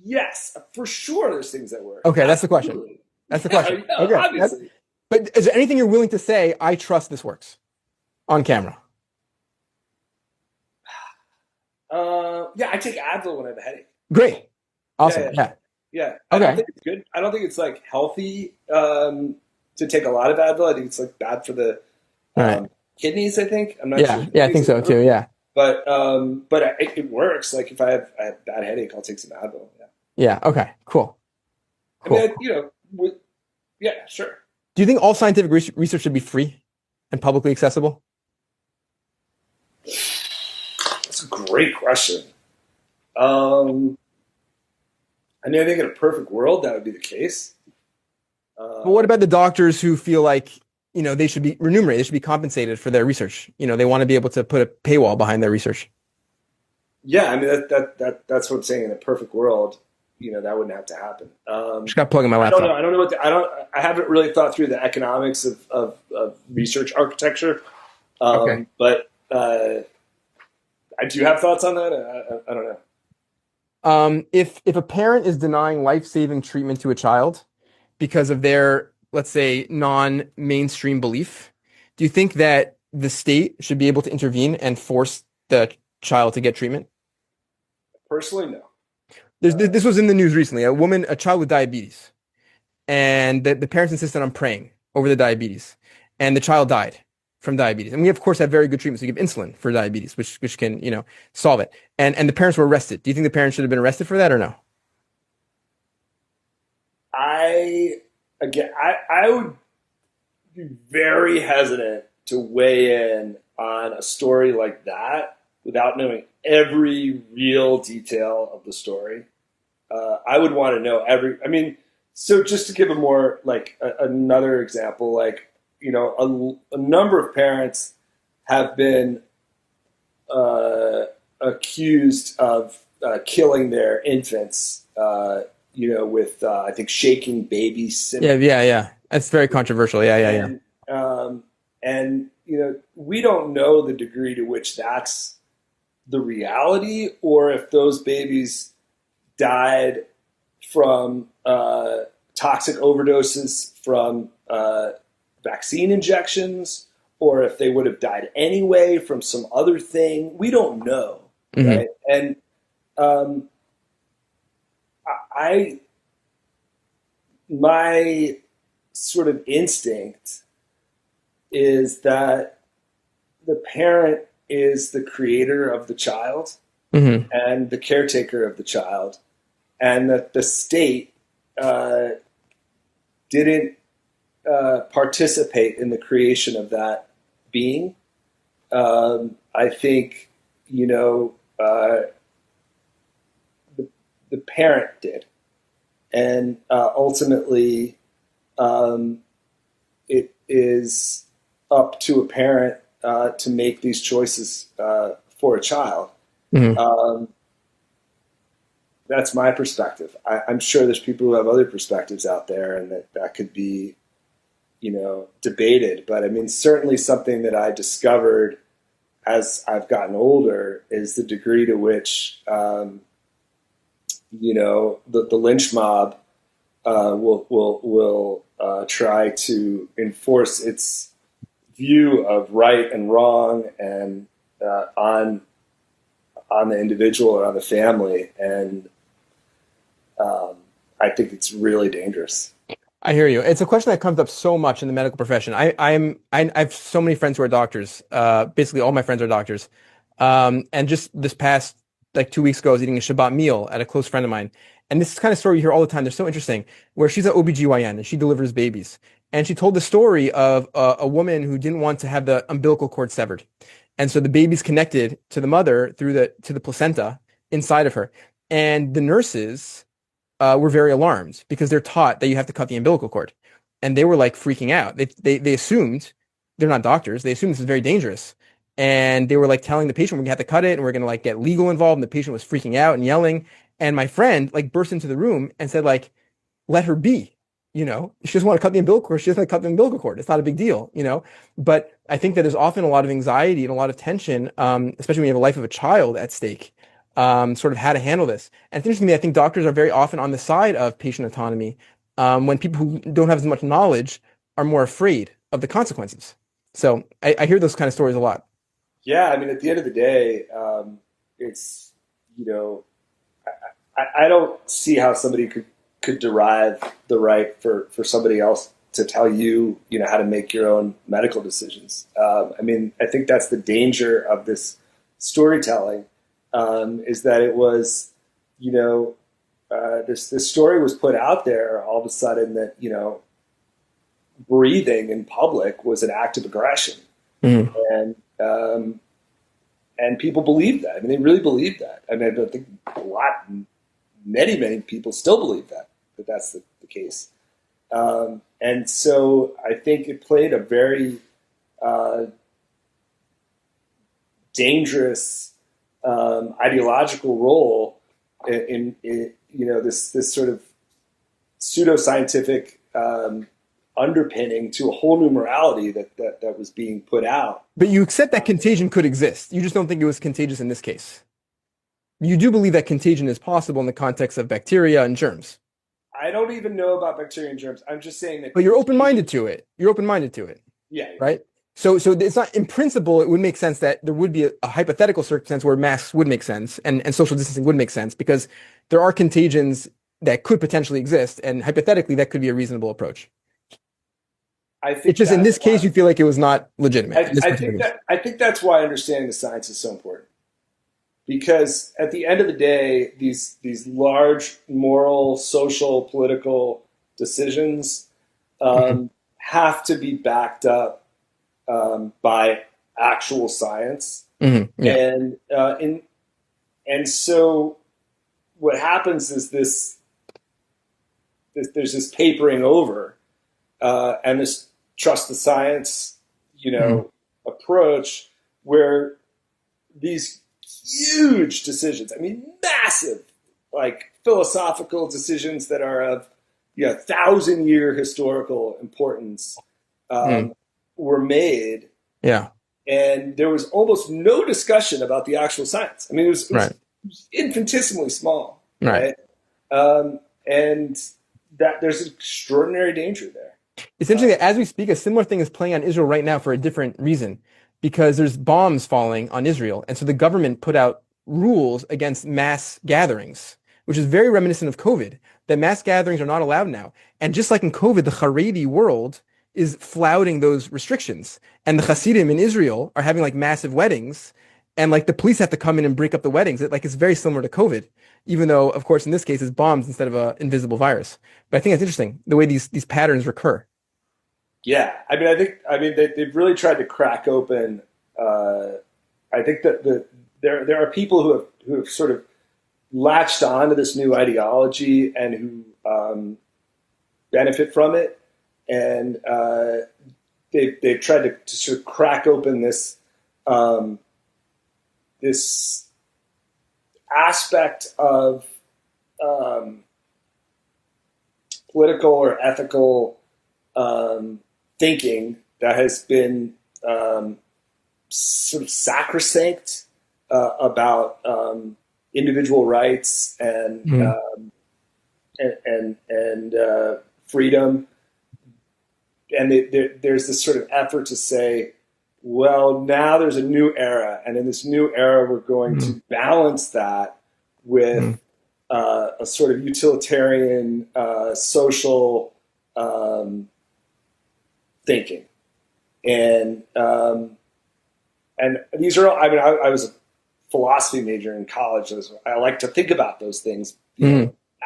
Yes, for sure. There's things that work. Okay, that's the question. Absolutely. That's the Yeah, question. yeah. Okay. Obviously. But is there anything you're willing to say, I trust this works on camera? Yeah, I take Advil when I have a headache. Great. Yeah, Awesome. yeah, Yeah. yeah. I don't Okay. think it's good. I don't think it's like healthy to take a lot of Advil. I think it's like bad for the All right. kidneys. I think I'm not sure Yeah. Yeah, I kidneys think are so too. important, Yeah. but it works. Like if I have bad headache, I'll take some Advil. Yeah. Yeah. Okay. Cool. I mean, Cool. Wi- yeah, sure. Do you think all scientific research should be free and publicly accessible? That's a great question. Um, I mean, I think in a perfect world that would be the case. But what Uh, about the doctors who feel like, they should be remunerated, they should be compensated for their research? They want to be able to put a paywall behind their research. yeah, I mean that's what I'm saying. In a perfect world, that wouldn't have to happen. Just got to plug in my I don't know. laptop. I don't know what I don't. I haven't really thought through the economics of research architecture. Okay. But do you have thoughts on that? I don't know. If a parent is denying life-saving treatment to a child because of their, let's say, non-mainstream belief, do you think that the state should be able to intervene and force the child to get treatment? Personally, no. This was in the news recently. A child with diabetes, and the parents insisted on praying over the diabetes, and the child died from diabetes. And we of course have very good treatments. We give insulin for diabetes, which can solve it. And the parents were arrested. Do you think the parents should have been arrested for that or no? I I would be very hesitant to weigh in on a story like that without knowing every real detail of the story. I would want to know every. I mean, so just to give a more like another example, like a number of parents have been accused of killing their infants. With I think shaking baby Yeah, syndrome, yeah, yeah. That's very controversial. Yeah, yeah, yeah. and we don't know the degree to which that's the reality, or if those babies died from toxic overdoses from vaccine injections, or if they would have died anyway from some other thing. We don't know, Hmm. right? And um, I, my sort of instinct is that the parent is the creator of the child Hmm. and the caretaker of the child, and that the state uh, didn't participate in the creation of that being. I think the, the parent did, and ultimately, um, it is up to a parent to make these choices for a child. Hmm. Um, that's my perspective. I'm sure there's people who have other perspectives out there, and that could be, debated. But I mean, certainly something that I discovered as I've gotten older is the degree to which, the lynch mob will try to enforce its view of right and wrong and on the individual or on the family, and um, I think it's really dangerous. I hear you. It's a question that comes up so much in the medical profession. I have so many friends who are doctors. Basically, all my friends are doctors. And just this past like 2 weeks ago, I was eating a Shabbat meal at a close friend of mine, and this kind of story you hear all the time. They're so interesting. Where she's an OBGYN and she delivers babies, and she told the story of a woman who didn't want to have the umbilical cord severed, and so the baby's connected to the mother through the placenta inside of her, and the nurses were very alarmed because they're taught that you have to cut the umbilical cord, and they were like freaking out. They assumed they're not doctors. They assumed this is very dangerous, and they were like telling the patient we're gonna have to cut it and we're gonna like get legal involved. And the patient was freaking out and yelling. And my friend like burst into the room and said like, "Let her be." She doesn't want to cut the umbilical cord. She doesn't want to cut the umbilical cord. It's not a big deal. But I think that there's often a lot of anxiety and a lot of tension, especially when you have a life of a child at stake, sort of how to handle this. And it's interesting to me, I think doctors are very often on the side of patient autonomy, when people who don't have as much knowledge are more afraid of the consequences. So I hear those kind of stories a lot. Yeah, I mean, at the end of the day, it's you know, I don't see how somebody could derive the right for somebody else to tell you, how to make your own medical decisions. I mean, I think that's the danger of this storytelling, is that it was, you know, this story was put out there all of a sudden that breathing in public was an act of aggression, Mm. and and people believed that. I mean, they really believed that. I mean, I don't think many people still believe that that's the case. And so I think it played a very dangerous ideological role in this sort of pseudoscientific underpinning to a whole new morality that was being put out. But you accept that contagion could exist. You just don't think it was contagious in this case. You do believe that contagion is possible in the context of bacteria and germs. I don't even know about bacteria and germs. I'm just saying that. But you're open-minded to it. You're open-minded to it. Yeah. Right? So it's not, in principle, it would make sense that there would be a hypothetical circumstance where masks would make sense and social distancing would make sense because there are contagions that could potentially exist, and hypothetically, that could be a reasonable approach. I think It's just in this case, you feel like it was not legitimate. I think that's why understanding the science is so important. Because at the end of the day, these large moral, social, political decisions have to be backed up by actual science, Yeah. and so what happens is there's this papering over and this trust the science, approach where these huge decisions, I mean, massive, like philosophical decisions that are of 1,000-year historical importance were made. Yeah. And there was almost no discussion about the actual science. I mean, it was infinitesimally small. Right. And that there's an extraordinary danger there. It's interesting that as we speak, a similar thing is playing on Israel right now for a different reason, because there's bombs falling on Israel. And so the government put out rules against mass gatherings, which is very reminiscent of COVID, that mass gatherings are not allowed now. And just like in COVID, the Haredi world is flouting those restrictions. And the Hasidim in Israel are having like massive weddings, and like the police have to come in and break up the weddings. It's very similar to COVID, even though, of course, in this case, it's bombs instead of an invisible virus. But I think it's interesting the way these patterns recur. Yeah, I mean, they've really tried to crack open. I think that there are people who have sort of latched on to this new ideology and who benefit from it, and they've tried to sort of crack open this this aspect of political or ethical thinking that has been sort of sacrosanct about individual rights and freedom, and there's this sort of effort to say, well, now there's a new era, and in this new era, we're going to balance that with a sort of utilitarian social thinking, and these are all, I mean, I was a philosophy major in college. I like to think about those things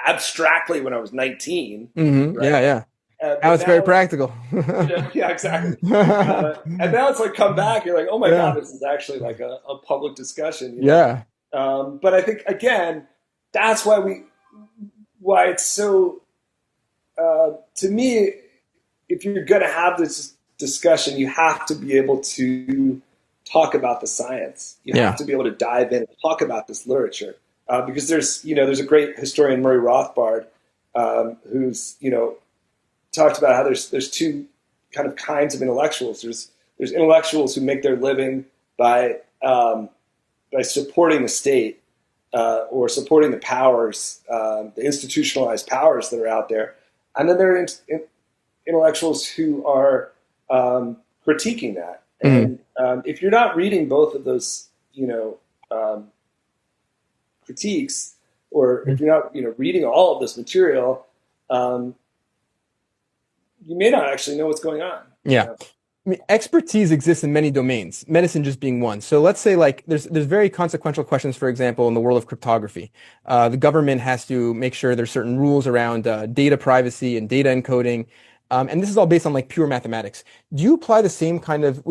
abstractly when I was 19. Right? Yeah. Now it's very practical. Yeah, exactly. And now it's like come back, you're like, oh my God, this is actually like a public discussion. Yeah. But I think, again, that's why it's so, to me, if you're going to have this discussion, you have to be able to talk about the science. You have to be able to dive in and talk about this literature. Because there's a great historian, Murray Rothbard, who's, talked about how there's two kind of kinds of intellectuals. There's intellectuals who make their living by supporting the state or supporting the powers, the institutionalized powers that are out there, and then there are intellectuals who are critiquing that. And if you're not reading both of those, critiques, or if you're not, reading all of this material, you may not actually know what's going on. Yeah. I mean, expertise exists in many domains, medicine just being one. So let's say like there's very consequential questions, for example, in the world of cryptography. The government has to make sure there's certain rules around data privacy and data encoding. And this is all based on like pure mathematics. Would you apply the same kind of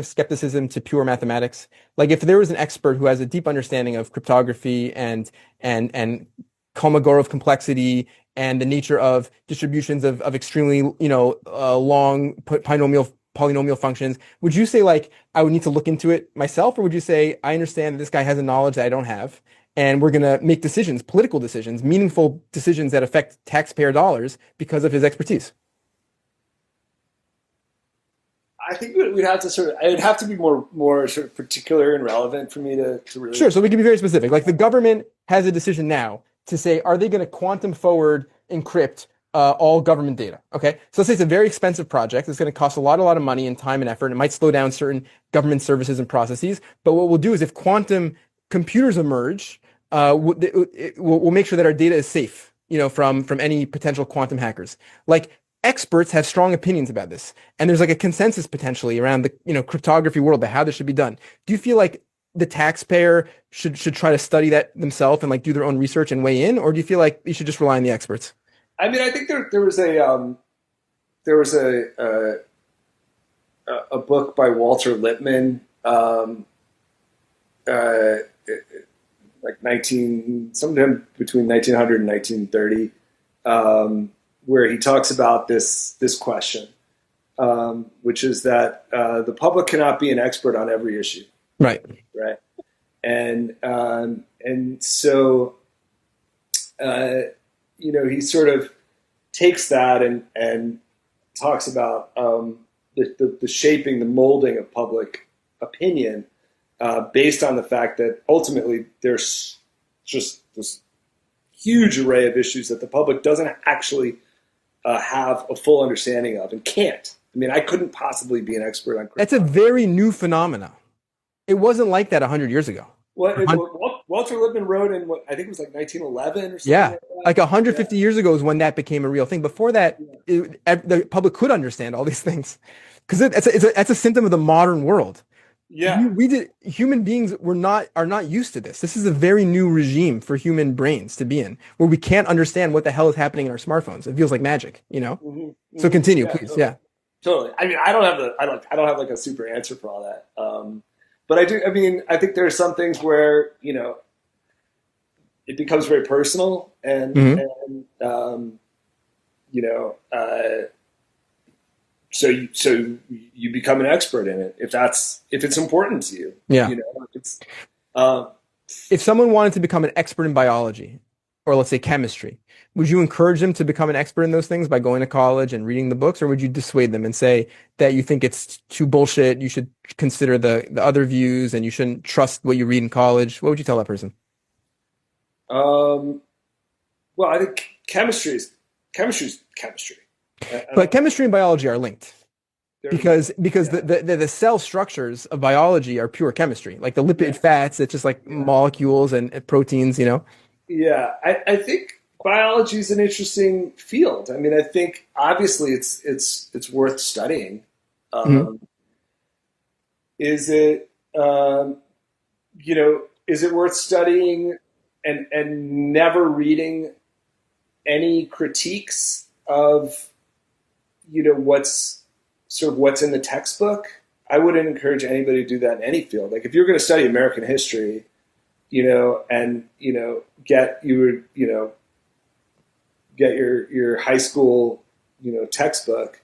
skepticism to pure mathematics? Like if there was an expert who has a deep understanding of cryptography and Kolmogorov complexity and the nature of distributions of extremely, long polynomial functions. Would you say like I would need to look into it myself, or would you say I understand that this guy has a knowledge that I don't have, and we're gonna make decisions, political decisions, meaningful decisions that affect taxpayer dollars because of his expertise? I think we'd have to sort of, it would have to be more sort of particular and relevant for me to really. Sure. So we can be very specific. Like the government has a decision now to say, are they going to quantum forward encrypt all government data? Okay. So let's say it's a very expensive project. It's going to cost a lot of money and time and effort. It might slow down certain government services and processes. But what we'll do is if quantum computers emerge, we'll make sure that our data is safe, from any potential quantum hackers. Like experts have strong opinions about this, and there's like a consensus potentially around the cryptography world about how this should be done. Do you feel like the taxpayer should try to study that themselves and like do their own research and weigh in, or do you feel like you should just rely on the experts? I mean, I think there was a book by Walter Lippmann, uh, like 19 sometime between 1900 and 1930, where he talks about this question, which is that the public cannot be an expert on every issue, Right. right? And so he sort of takes that and talks about the shaping, the molding of public opinion based on the fact that ultimately there's just this huge array of issues that the public doesn't actually have a full understanding of and can't. I mean, I couldn't possibly be an expert on That's a cryptography. very new phenomena. It wasn't like that 100 years ago. Walter Lippmann wrote in what I think it was like 1911 or something Yeah. like that. Like Yeah, 150 years ago is when that became a real thing. Before that, yeah, the public could understand all these things because that's a symptom of the modern world. yeah. Human beings are not used to this. This is a very new regime for human brains to be in, where we can't understand what the hell is happening in our smartphones. It feels like magic. So continue, Yeah, please. Yeah. totally. I mean, I don't have like a super answer for all that. But I do. I mean, I think there are some things where it becomes very personal, Hmm. and you know, so you become an expert in it if it's important to you. Yeah. If it's um, If someone wanted to become an expert in biology, or let's say chemistry, would you encourage them to become an expert in those things by going to college and reading the books, or would you dissuade them and say that you think it's too bullshit, you should consider the other views, and you shouldn't trust what you read in college? What would you tell that person? um, well, I think chemistry is chemistry. I But don't. chemistry and biology are linked They're linked. because Yeah, the cell structures of biology are pure chemistry, like the lipid yeah, fats, it's just like yeah. molecules and proteins. Yeah, I think biology is an interesting field. I mean, I think obviously it's worth studying. Hmm. Um, is it is it worth studying and never reading any critiques of what's in the textbook? I wouldn't encourage anybody to do that in any field. Like if you're going to study American history, and get your high school textbook.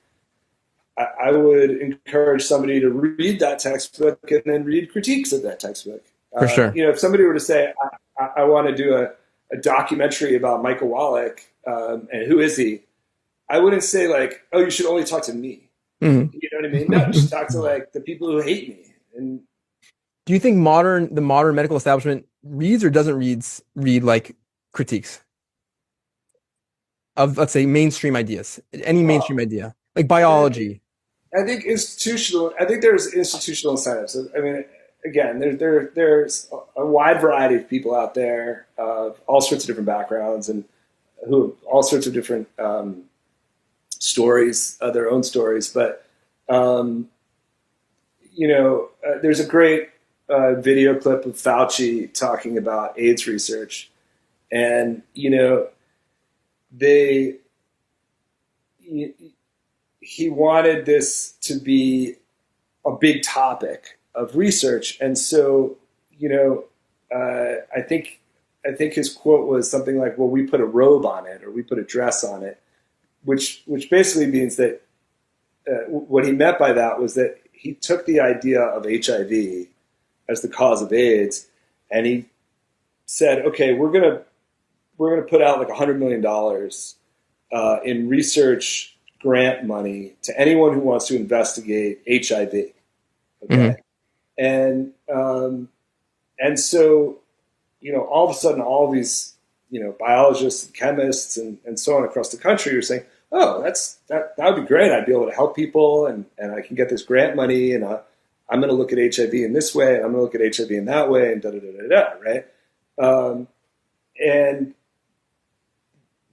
I would encourage somebody to read that textbook and then read critiques of that textbook. For sure. If somebody were to say, I want to do a documentary about Michael Wallach, and who is he? I wouldn't say like, oh, you should only talk to me. Hmm. You know what I mean? No, you should talk to like the people who hate me. And Do you think the modern medical establishment reads or doesn't read like critiques of, let's say, mainstream ideas, any mainstream well, idea, like biology? I think there's institutional incentives. I mean, again, there's a wide variety of people out there of all sorts of different backgrounds and who have all sorts of different stories, their own stories. But Um, there's a great video clip of Fauci talking about AIDS research, and they he wanted this to be a big topic of research, and so I think his quote was something like, "Well, we put a robe on it, or we put a dress on it," which basically means that what he meant by that was that he took the idea of HIV as the cause of AIDS, and he said, "Okay, we're gonna put out like $100 million in research grant money to anyone who wants to investigate HIV." Okay, Mm-hmm. and so all of a sudden, all of these biologists and chemists and so on across the country are saying, "Oh, that would be great. I'd be able to help people, and I can get this grant money, and I'm going to look at HIV in this way, and I'm going to look at HIV in that way, and da da da da da." Right? And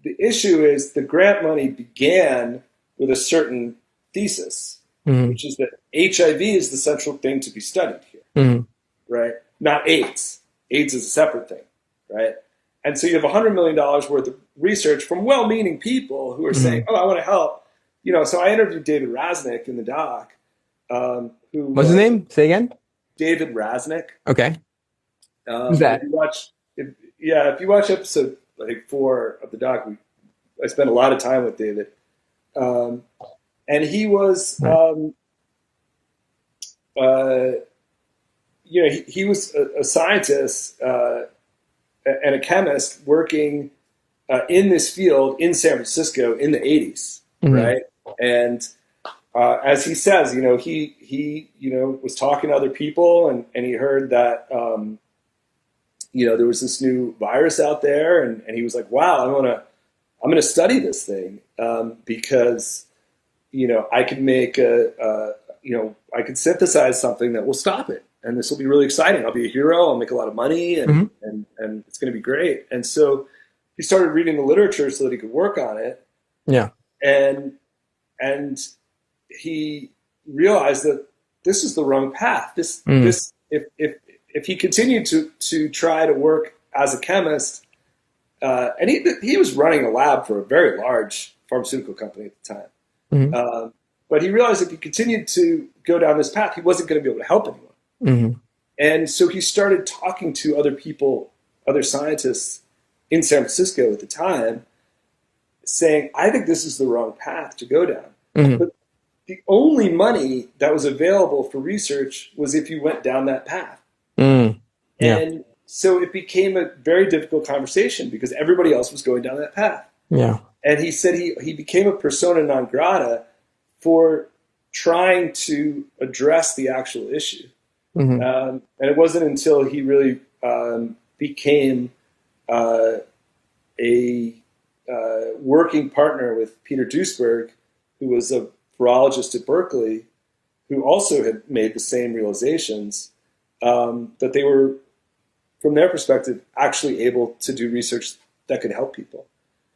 the issue is the grant money began with a certain thesis, Mm-hmm. which is that HIV is the central thing to be studied here, Mm-hmm. right? Not AIDS. AIDS is a separate thing, right? And so you have $100 million worth of research from well-meaning people who are saying, Mm-hmm. "Oh, I want to help." So I interviewed David Raznick in the doc, What's his name? Say again. David Raznick. Okay. Who's And that? if you watch episode like 4 of the doc, I spent a lot of time with David, um, and he was, Right. uh, he was a scientist and a chemist working in this field in San Francisco in the 80s, Mm-hmm. right? And as he says, he was talking to other people, and he heard that there was this new virus out there, and he was like, "Wow, I'm gonna study this thing because I can make I can synthesize something that will stop it, and this will be really exciting. I'll be a hero. I'll make a lot of money, and Mm-hmm. and it's going to be great." And so he started reading the literature so that he could work on it, Yeah. and and he realized that this is the wrong path. Mm-hmm. This if he continued to try to work as a chemist, and he was running a lab for a very large pharmaceutical company at the time. Mm-hmm. But he realized if he continued to go down this path, he wasn't going to be able to help anyone. Mm-hmm. And so he started talking to other people, other scientists in San Francisco at the time, saying, "I think this is the wrong path to go down." Mm-hmm. But the only money that was available for research was if you went down that path. Mm-hmm. Yeah. And so it became a very difficult conversation because everybody else was going down that path. Yeah. And he said he became a persona non grata for trying to address the actual issue. Mm-hmm. And it wasn't until he really became a working partner with Peter Duisberg, who was a virologist at Berkeley, who also had made the same realizations, that they were, from their perspective, actually able to do research that could help people.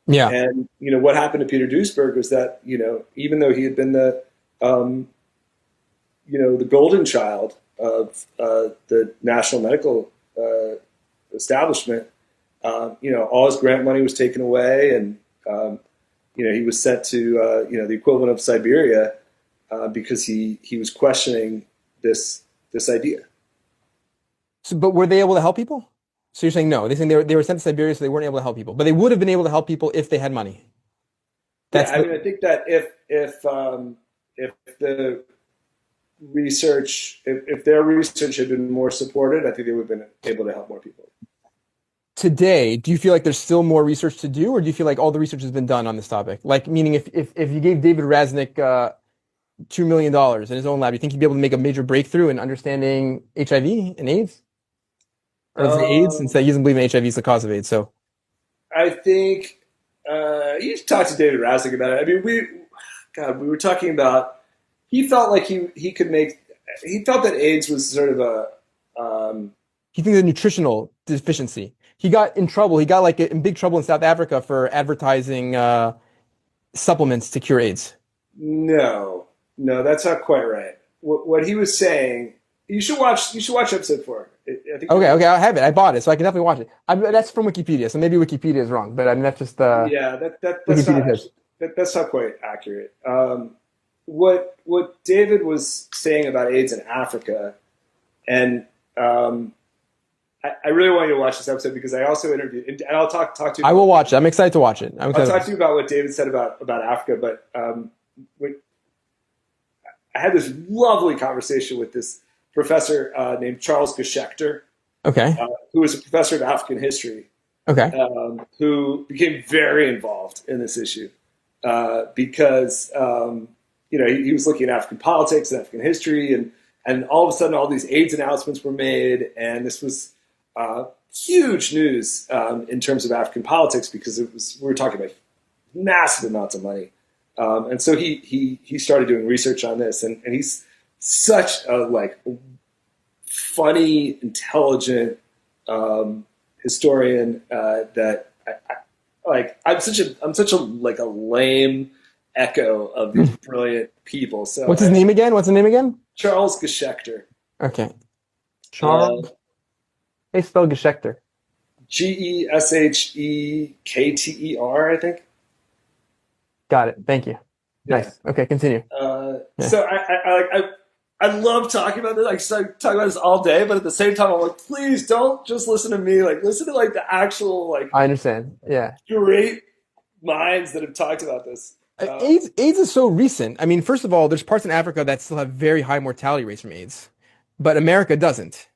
Yeah. And what happened to Peter Duisberg was that even though he had been the the golden child of the national medical establishment, all his grant money was taken away, and he was sent to the equivalent of Siberia because he was questioning this idea. So, but were they able to help people? So you're saying no? They're saying they were sent to Siberia, so they weren't able to help people, but they would have been able to help people if they had money. Yeah, That's I mean, I think that if the research, if their research had been more supported, I think they would have been able to help more people. Today, do you feel like there's still more research to do, or do you feel like all the research has been done on this topic? Like, meaning if you gave David Raznick $2 million in his own lab, you think he'd be able to make a major breakthrough in understanding HIV and AIDS? Or let's say AIDS, since he doesn't believe in HIV is the cause of AIDS. So I think you should talk to David Raznick about it. I mean, we were talking about. He felt like he could make. He felt that AIDS was sort of a. he thinks a nutritional deficiency. He got in trouble. He got like in big trouble in South Africa for advertising supplements to cure AIDS. No. No, that's not quite right. What he was saying, you should watch episode 4. I think Okay, you'll, okay, I have it. I bought it, so I can definitely watch it. That's from Wikipedia, so maybe Wikipedia is wrong, but I mean that's just yeah, that's not Wikipedia says. actually that's not quite accurate. What David was saying about AIDS in Africa, and I really want you to watch this episode because I also interviewed, and I'll talk to you I about will watch it. I'm excited to watch it. I'm I'll excited. talk to you about what David said about Africa, but when, I had this lovely conversation with this professor named Charles Geshechter, Okay, who was a professor of African history, okay. who became very involved in this issue because he was looking at African politics and African history, and all of a sudden all these AIDS announcements were made, and this was huge news in terms of African politics because we were talking about massive amounts of money. And so he started doing research on this, and he's such a like funny, intelligent historian that I'm such a like a lame echo of these brilliant people. So What's his name again? What's his name again? Charles Geshechter, Okay, uh, Charles. Hey, spell Geshechter. Geshekter, I think. Got it. Thank you. Yeah. Nice. Okay, continue. Yeah. So I love talking about this. I could talk about this all day, but at the same time, I'm like, please don't just listen to me. Like, listen to like the actual like I understand. Yeah. great minds that have talked about this. AIDS is so recent. I mean, first of all, there's parts in Africa that still have very high mortality rates from AIDS, but America doesn't.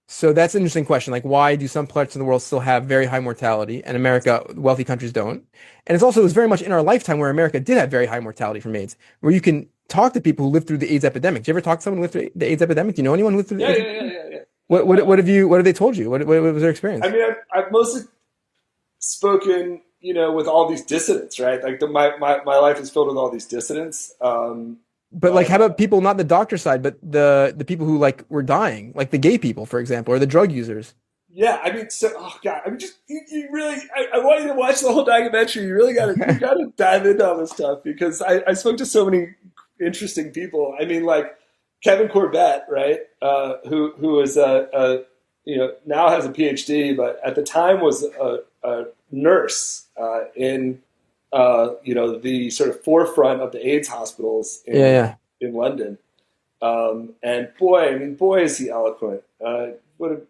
So that's an interesting question. Like, why do some parts of the world still have very high mortality and America, wealthy countries don't? And it was very much in our lifetime where America did have very high mortality from AIDS, where you can talk to people who lived through the AIDS epidemic. Did you ever talk to someone who lived through the AIDS epidemic? Do you know anyone who lived through the Yeah, AIDS? yeah, yeah, yeah, yeah. What have they told you? What was their experience? I mean, I've mostly spoken, with all these dissidents, right? Like my life is filled with all these dissidents. But like, how about people, not the doctor side, but the people who like were dying, like the gay people, for example, or the drug users? Yeah, I mean, so oh god, I mean, just you really, I want you to watch the whole documentary. You really you gotta dive into all this stuff because I spoke to so many interesting people. I mean, like Kevin Corbett, right? Who is now has a PhD, but at the time was a nurse in the sort of forefront of the AIDS hospitals Yeah, yeah. in London. And boy, I mean, boy, is he eloquent. What a,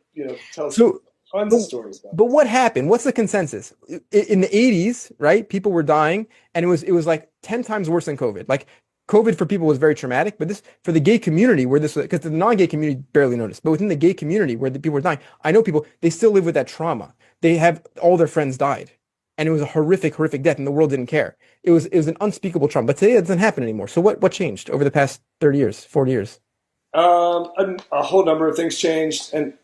tells So, tons but, of stories about but this. what happened? What's the consensus? In the 80s, right? People were dying, and it was like 10 times worse than COVID. Like COVID for people was very traumatic, but this for the gay community where this was because the non-gay community barely noticed, but within the gay community where the people were dying, I know people they still live with that trauma. They have all their friends died, and it was a horrific, horrific death, and the world didn't care. It was an unspeakable trauma. But today it doesn't happen anymore. So what changed over the past 30 years, 40 years? A whole number of things changed, and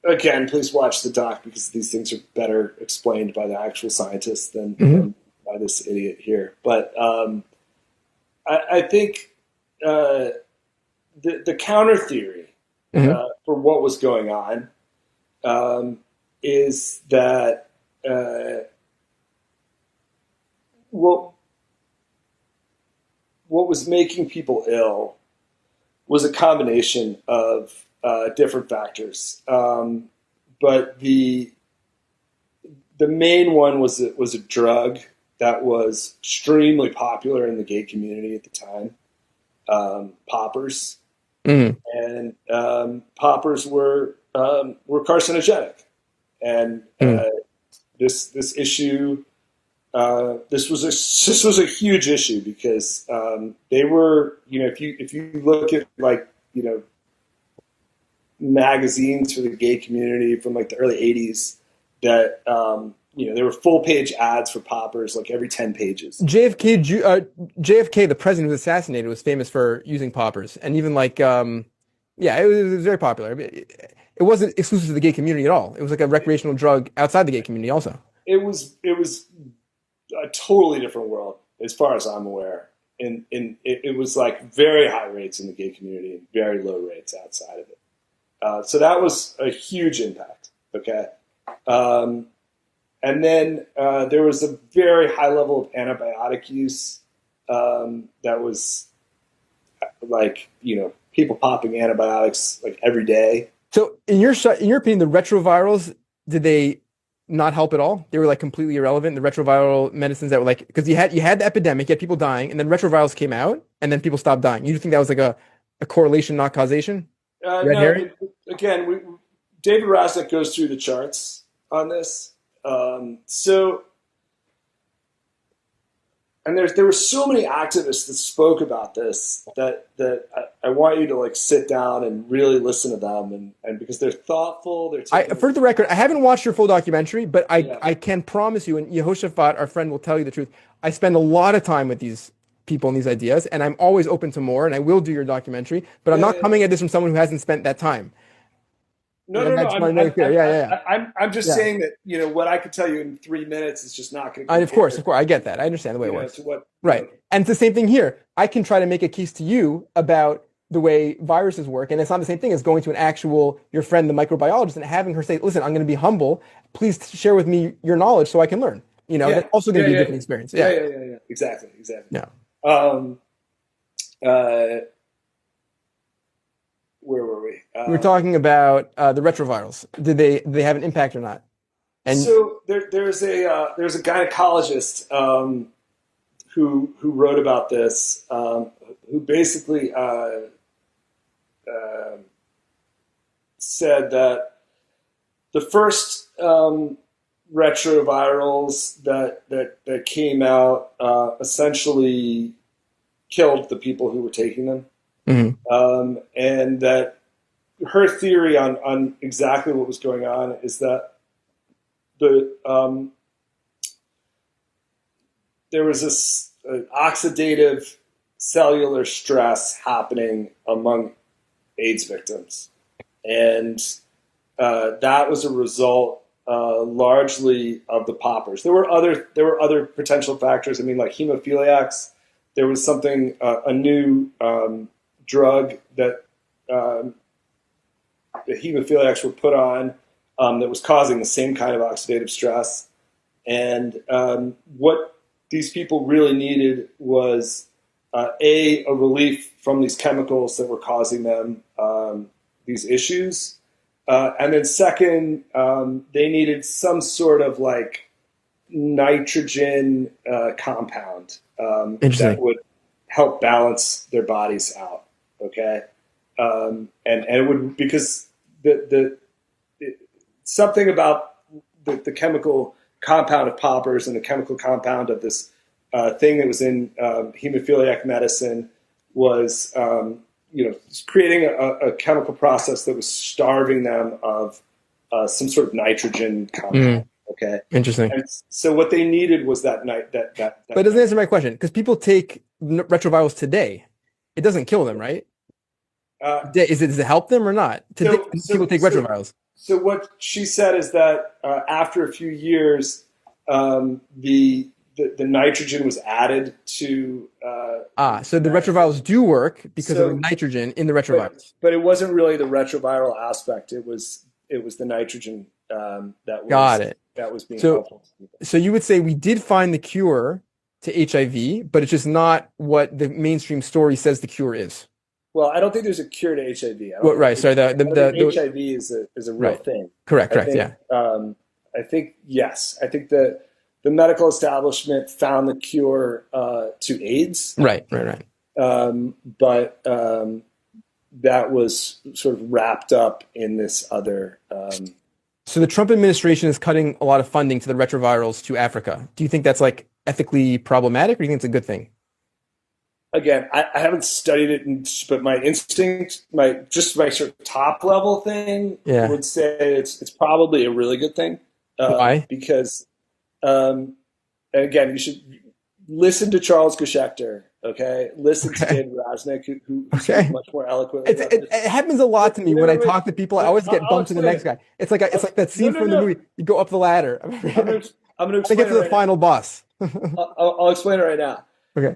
again, please watch the doc because these things are better explained by the actual scientists Hmm. than by this idiot here. But I think the counter theory Hmm. for what was going on is that what what was making people ill was a combination of different factors. But the main one was a drug that was extremely popular in the gay community at the time. Poppers, Hmm. and poppers were carcinogenic, and this issue. This was a huge issue because they were, if you look at like magazines for the gay community from like the early '80s, that there were full page ads for poppers like every 10 pages. JFK, the president who was assassinated, was famous for using poppers, and even like, yeah, it was very popular. It wasn't exclusive to the gay community at all. It was like a recreational drug outside the gay community also. It was a totally different world as far as I'm aware. It was like very high rates in the gay community and very low rates outside of it. So that was a huge impact. Okay. And then there was a very high level of antibiotic use that was like, people popping antibiotics like every day. So in your opinion, the retrovirals, did they not help at all? They were like completely irrelevant. The retroviral medicines that were like, because you had the epidemic, you had people dying, and then retrovirals came out, and then people stopped dying. You think that was like a correlation, not causation? Red No, herring? again, David Rasnick goes through the charts on this. So, and there were so many activists that spoke about this that I want you to like sit down and really listen to them, and because they're thoughtful, they're taking. For the record, I haven't watched your full documentary, but Yeah. I can promise you, and Yehoshaphat, our friend, will tell you the truth. I spend a lot of time with these people and these ideas, and I'm always open to more, and I will do your documentary, but I'm Yeah, not yeah, coming at this from someone who hasn't spent that time. no, no, I no. just want to make it clear. Yeah, yeah, yeah. I'm just Yeah. saying that what I could tell you in 3 minutes is just not going to And compare, of course, I get that. I understand the way it to works. what Right. And it's the same thing here. I can try to make a case to you about the way viruses work, and it's not the same thing as going to an actual, your friend, the microbiologist, and having her say, listen, I'm going to be humble. Please share with me your knowledge so I can learn. Yeah, That's also going yeah, to be a yeah, different experience. yeah, Yeah. yeah, yeah, yeah. Exactly, exactly. Yeah. Um, uh, where were we? We were talking about the retrovirals. Did they have an impact or not? And So there's a gynecologist who wrote about this, who basically said that the first retrovirals that came out essentially killed the people who were taking them, Mhm. and that her theory on exactly what was going on is that the there was this oxidative cellular stress happening among AIDS victims, and that was a result largely of the poppers. There were other potential factors. I mean, like hemophiliacs. There was something a new drug that the hemophiliacs were put on that was causing the same kind of oxidative stress. And what these people really needed was a relief from these chemicals that were causing them these issues. And then second, they needed some sort of like nitrogen compound that Interesting. would help balance their bodies out. Okay. And it would, because something about the chemical compound of poppers and the chemical compound of this thing that was in hemophiliac medicine was creating a chemical process that was starving them of some sort of nitrogen compound. Okay. Interesting. And so what they needed was that But it doesn't answer my question because people take retrovirals today. It doesn't kill them, right? Does it help them or not? Today, people take retrovirals. So what she said is that after a few years, the nitrogen was added to. So the retrovirals do work because of the nitrogen in the retrovirals. But it wasn't really the retroviral aspect. It was the nitrogen Got it. that was being helpful to people. So you would say we did find the cure to HIV, but it's just not what the mainstream story says the cure is. Well, I don't think there's a cure to HIV. Right. Sorry. The HIV is a real thing. Correct. Yeah. I think yes. I think the medical establishment found the cure to AIDS. Right. But that was sort of wrapped up in this other. So the Trump administration is cutting a lot of funding to the retrovirals to Africa. Do you think that's like ethically problematic, or do you think it's a good thing? Again, I haven't studied it, but my instinct, my sort of top level thing, would say it's probably a really good thing. Why? Because, and again, you should listen to Charles Geshechter. Okay, listen to David Rasnick, who's much more eloquent. It happens a lot to me when I talk to people. I always get bumped to the next guy. It's like that scene from the movie. You go up the ladder. I'm going to get to the final boss. I'll explain it right now. Okay.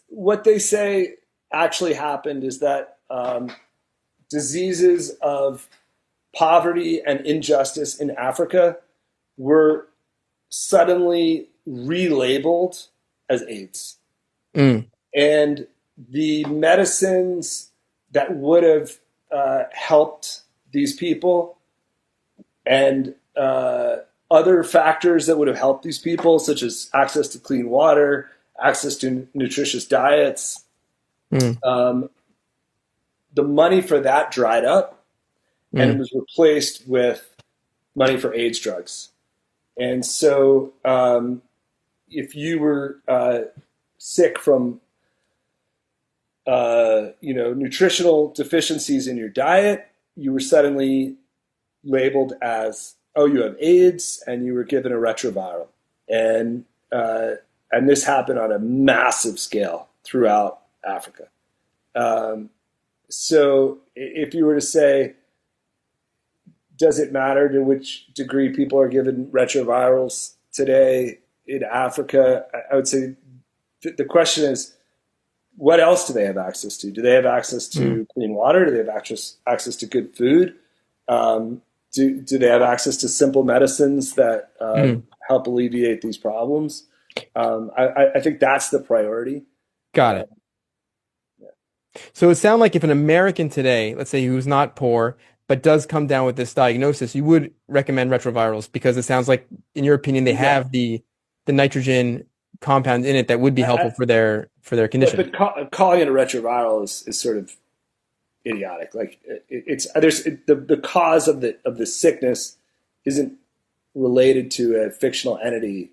What they say actually happened is that diseases of poverty and injustice in Africa were suddenly relabeled as AIDS. And the medicines that would have helped these people and other factors that would have helped these people, such as access to clean water, access to nutritious diets, Mm, um, the money for that dried up and it mm, was replaced with money for AIDS drugs. And so if you were sick from nutritional deficiencies in your diet, you were suddenly labeled as, oh, you have AIDS, and you were given a retroviral. And and this happened on a massive scale throughout Africa. Um, so if you were to say, does it matter to which degree people are given retrovirals today in Africa? I would say the question is, what else do they have access to? Do they have access mm, to clean water? Do they have access to good food? Do they have access to simple medicines that mm. help alleviate these problems? I think that's the priority. Got Uh, it. So it sounds like if an American today, let's say who's not poor, but does come down with this diagnosis, you would recommend retrovirals because it sounds like, in your opinion, they yeah, have the nitrogen compound in it that would be helpful I, for their condition. but calling it a retroviral is sort of idiotic. Like it's the cause of the sickness isn't related to a fictional entity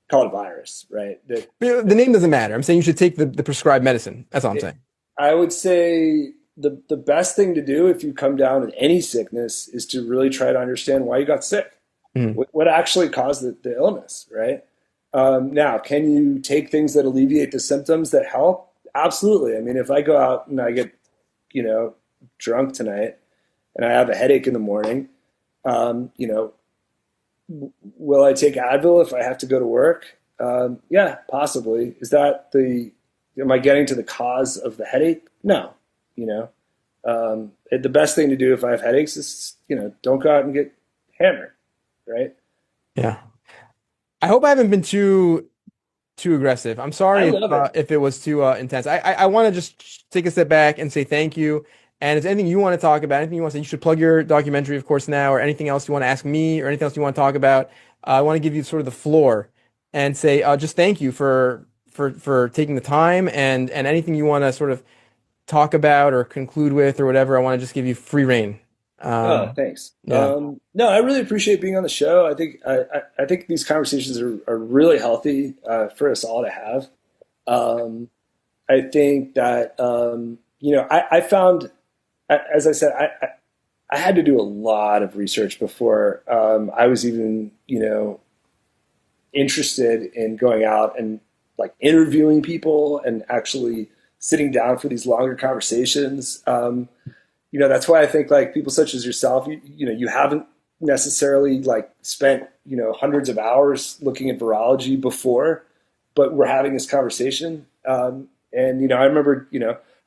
called a virus, right? The name doesn't matter. I'm saying you should take the prescribed medicine. That's all I'm It, saying. I would say the best thing to do if you come down with any sickness is to really try to understand why you got sick. Mm, What actually caused the illness, right? Now, can you take things that alleviate the symptoms that help? Absolutely. I mean, if I go out and I get, you know, drunk tonight and I have a headache in the morning, you know, will I take Advil if I have to go to work? Yeah, possibly. Am I getting to the cause of the headache? No. You know, the best thing to do if I have headaches is, you know, don't go out and get hammered, right? yeah. I hope I haven't been too aggressive. I'm I sorry love it. if it was too intense. I want to just take a step back and say thank you. And if there's anything you want to talk about, anything you want to say, you should plug your documentary, of course, now, or anything else you want to ask me, or anything else you want to talk about. I want to give you sort of the floor and say just thank you for taking the time and anything you want to sort of talk about or conclude with or whatever. I want to just give you free reign. Oh, Um, thanks. yeah. No, I really appreciate being on the show. I think these conversations are really healthy for us all to have. Um, I think that I found, as I said, I had to do a lot of research before I was even interested in going out and like interviewing people and actually sitting down for these longer conversations. That's why I think like people such as yourself, you haven't necessarily like spent, hundreds of hours looking at virology before, but we're having this conversation. And I remember,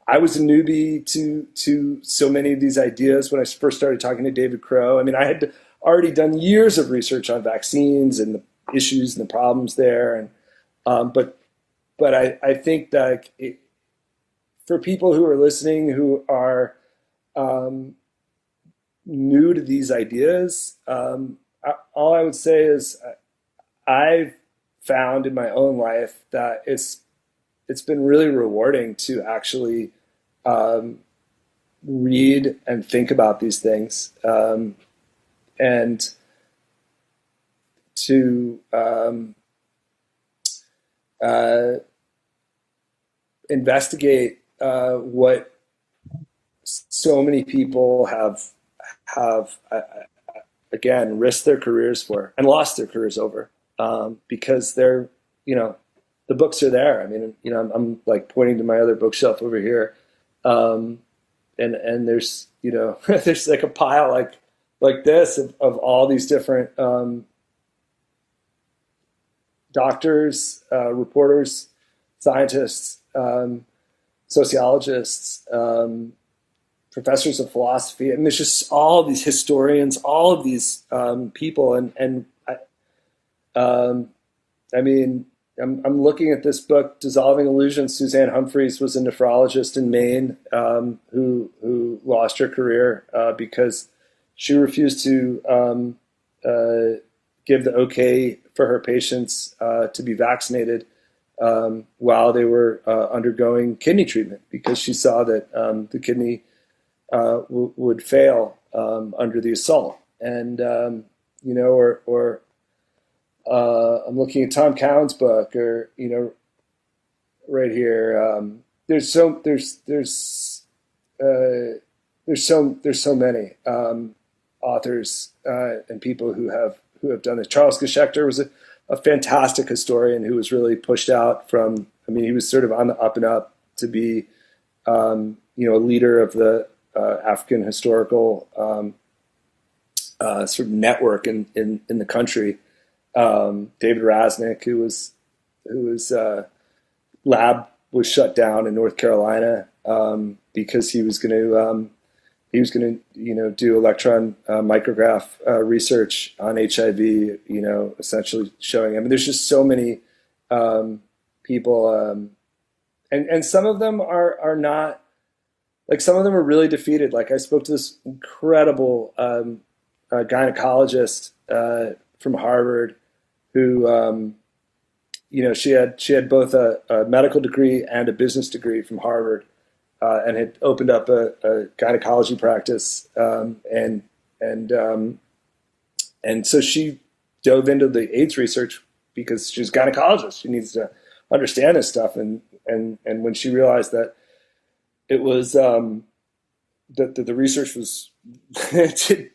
I was a newbie to so many of these ideas when I first started talking to David Crow. I mean, I had already done years of research on vaccines and the issues and the problems there. And but I think that for people who are listening who are um, new to these ideas, all I would say is I've found in my own life that it's been really rewarding to actually um, read and think about these things, and to uh, investigate what so many people have again risked their careers for and lost their careers over, because they're the books are there. I mean, I'm like pointing to my other bookshelf over here, um, and there's there's like a pile like this of all these different doctors, reporters, scientists, sociologists, professors of philosophy, and there's just all of these historians, all of these people, and I mean, I'm looking at this book, Dissolving Illusion. Suzanne Humphreys was a nephrologist in Maine who lost her career because she refused to give the okay for her patients to be vaccinated while they were undergoing kidney treatment because she saw that the kidney would fail under the assault. And or I'm looking at Tom Cowan's book, or right here. There's so many authors and people who have done this. Charles Geschecter was a fantastic historian who was really pushed out from. I mean, he was sort of on the up and up to be, a leader of the African historical sort of network in the country. David Rasnick, whose lab was shut down in North Carolina because he was going to do electron micrograph research on HIV. Essentially showing. I mean, there's just so many people, and some of them are not. Like some of them are really defeated. Like I spoke to this incredible gynecologist from Harvard who, she had both a medical degree and a business degree from Harvard, and had opened up a gynecology practice, and so she dove into the AIDS research because she's a gynecologist. She needs to understand this stuff, and when she realized that it was that the research was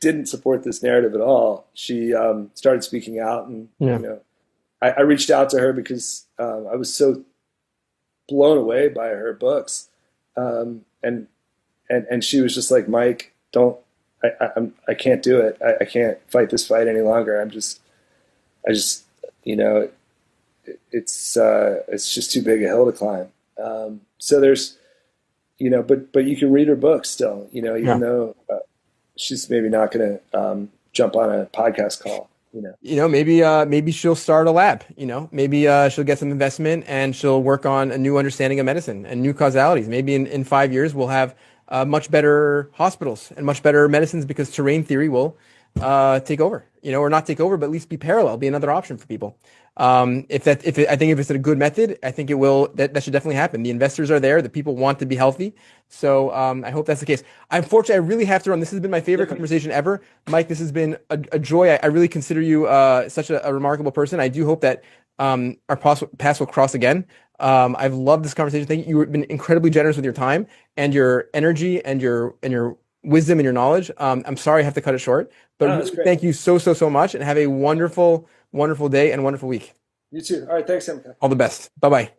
didn't support this narrative at all, she started speaking out, and Yeah. I reached out to her because I was so blown away by her books, and she was just like, Mike, I can't do it. I can't fight this fight any longer. It's just too big a hill to climb. So there's. But you can read her books still, even though she's maybe not going to jump on a podcast call, Maybe she'll start a lab, maybe she'll get some investment and she'll work on a new understanding of medicine and new causalities. Maybe in 5 years, we'll have much better hospitals and much better medicines because terrain theory will take over, or not take over, but at least be parallel, be another option for people. I think if it's a good method, I think it will, that should definitely happen. The investors are there, the people want to be healthy. So, I hope that's the case. Unfortunately, I really have to run. This has been my favorite conversation ever. Mike, this has been a joy. I really consider you, such a remarkable person. I do hope that, our paths will cross again. I've loved this conversation. Thank you. You've been incredibly generous with your time and your energy and your wisdom and your knowledge. I'm sorry I have to cut it short, but really thank you so much, and have a wonderful, wonderful day and wonderful week. You too. All right. Thanks, Amichai. All the best. Bye-bye.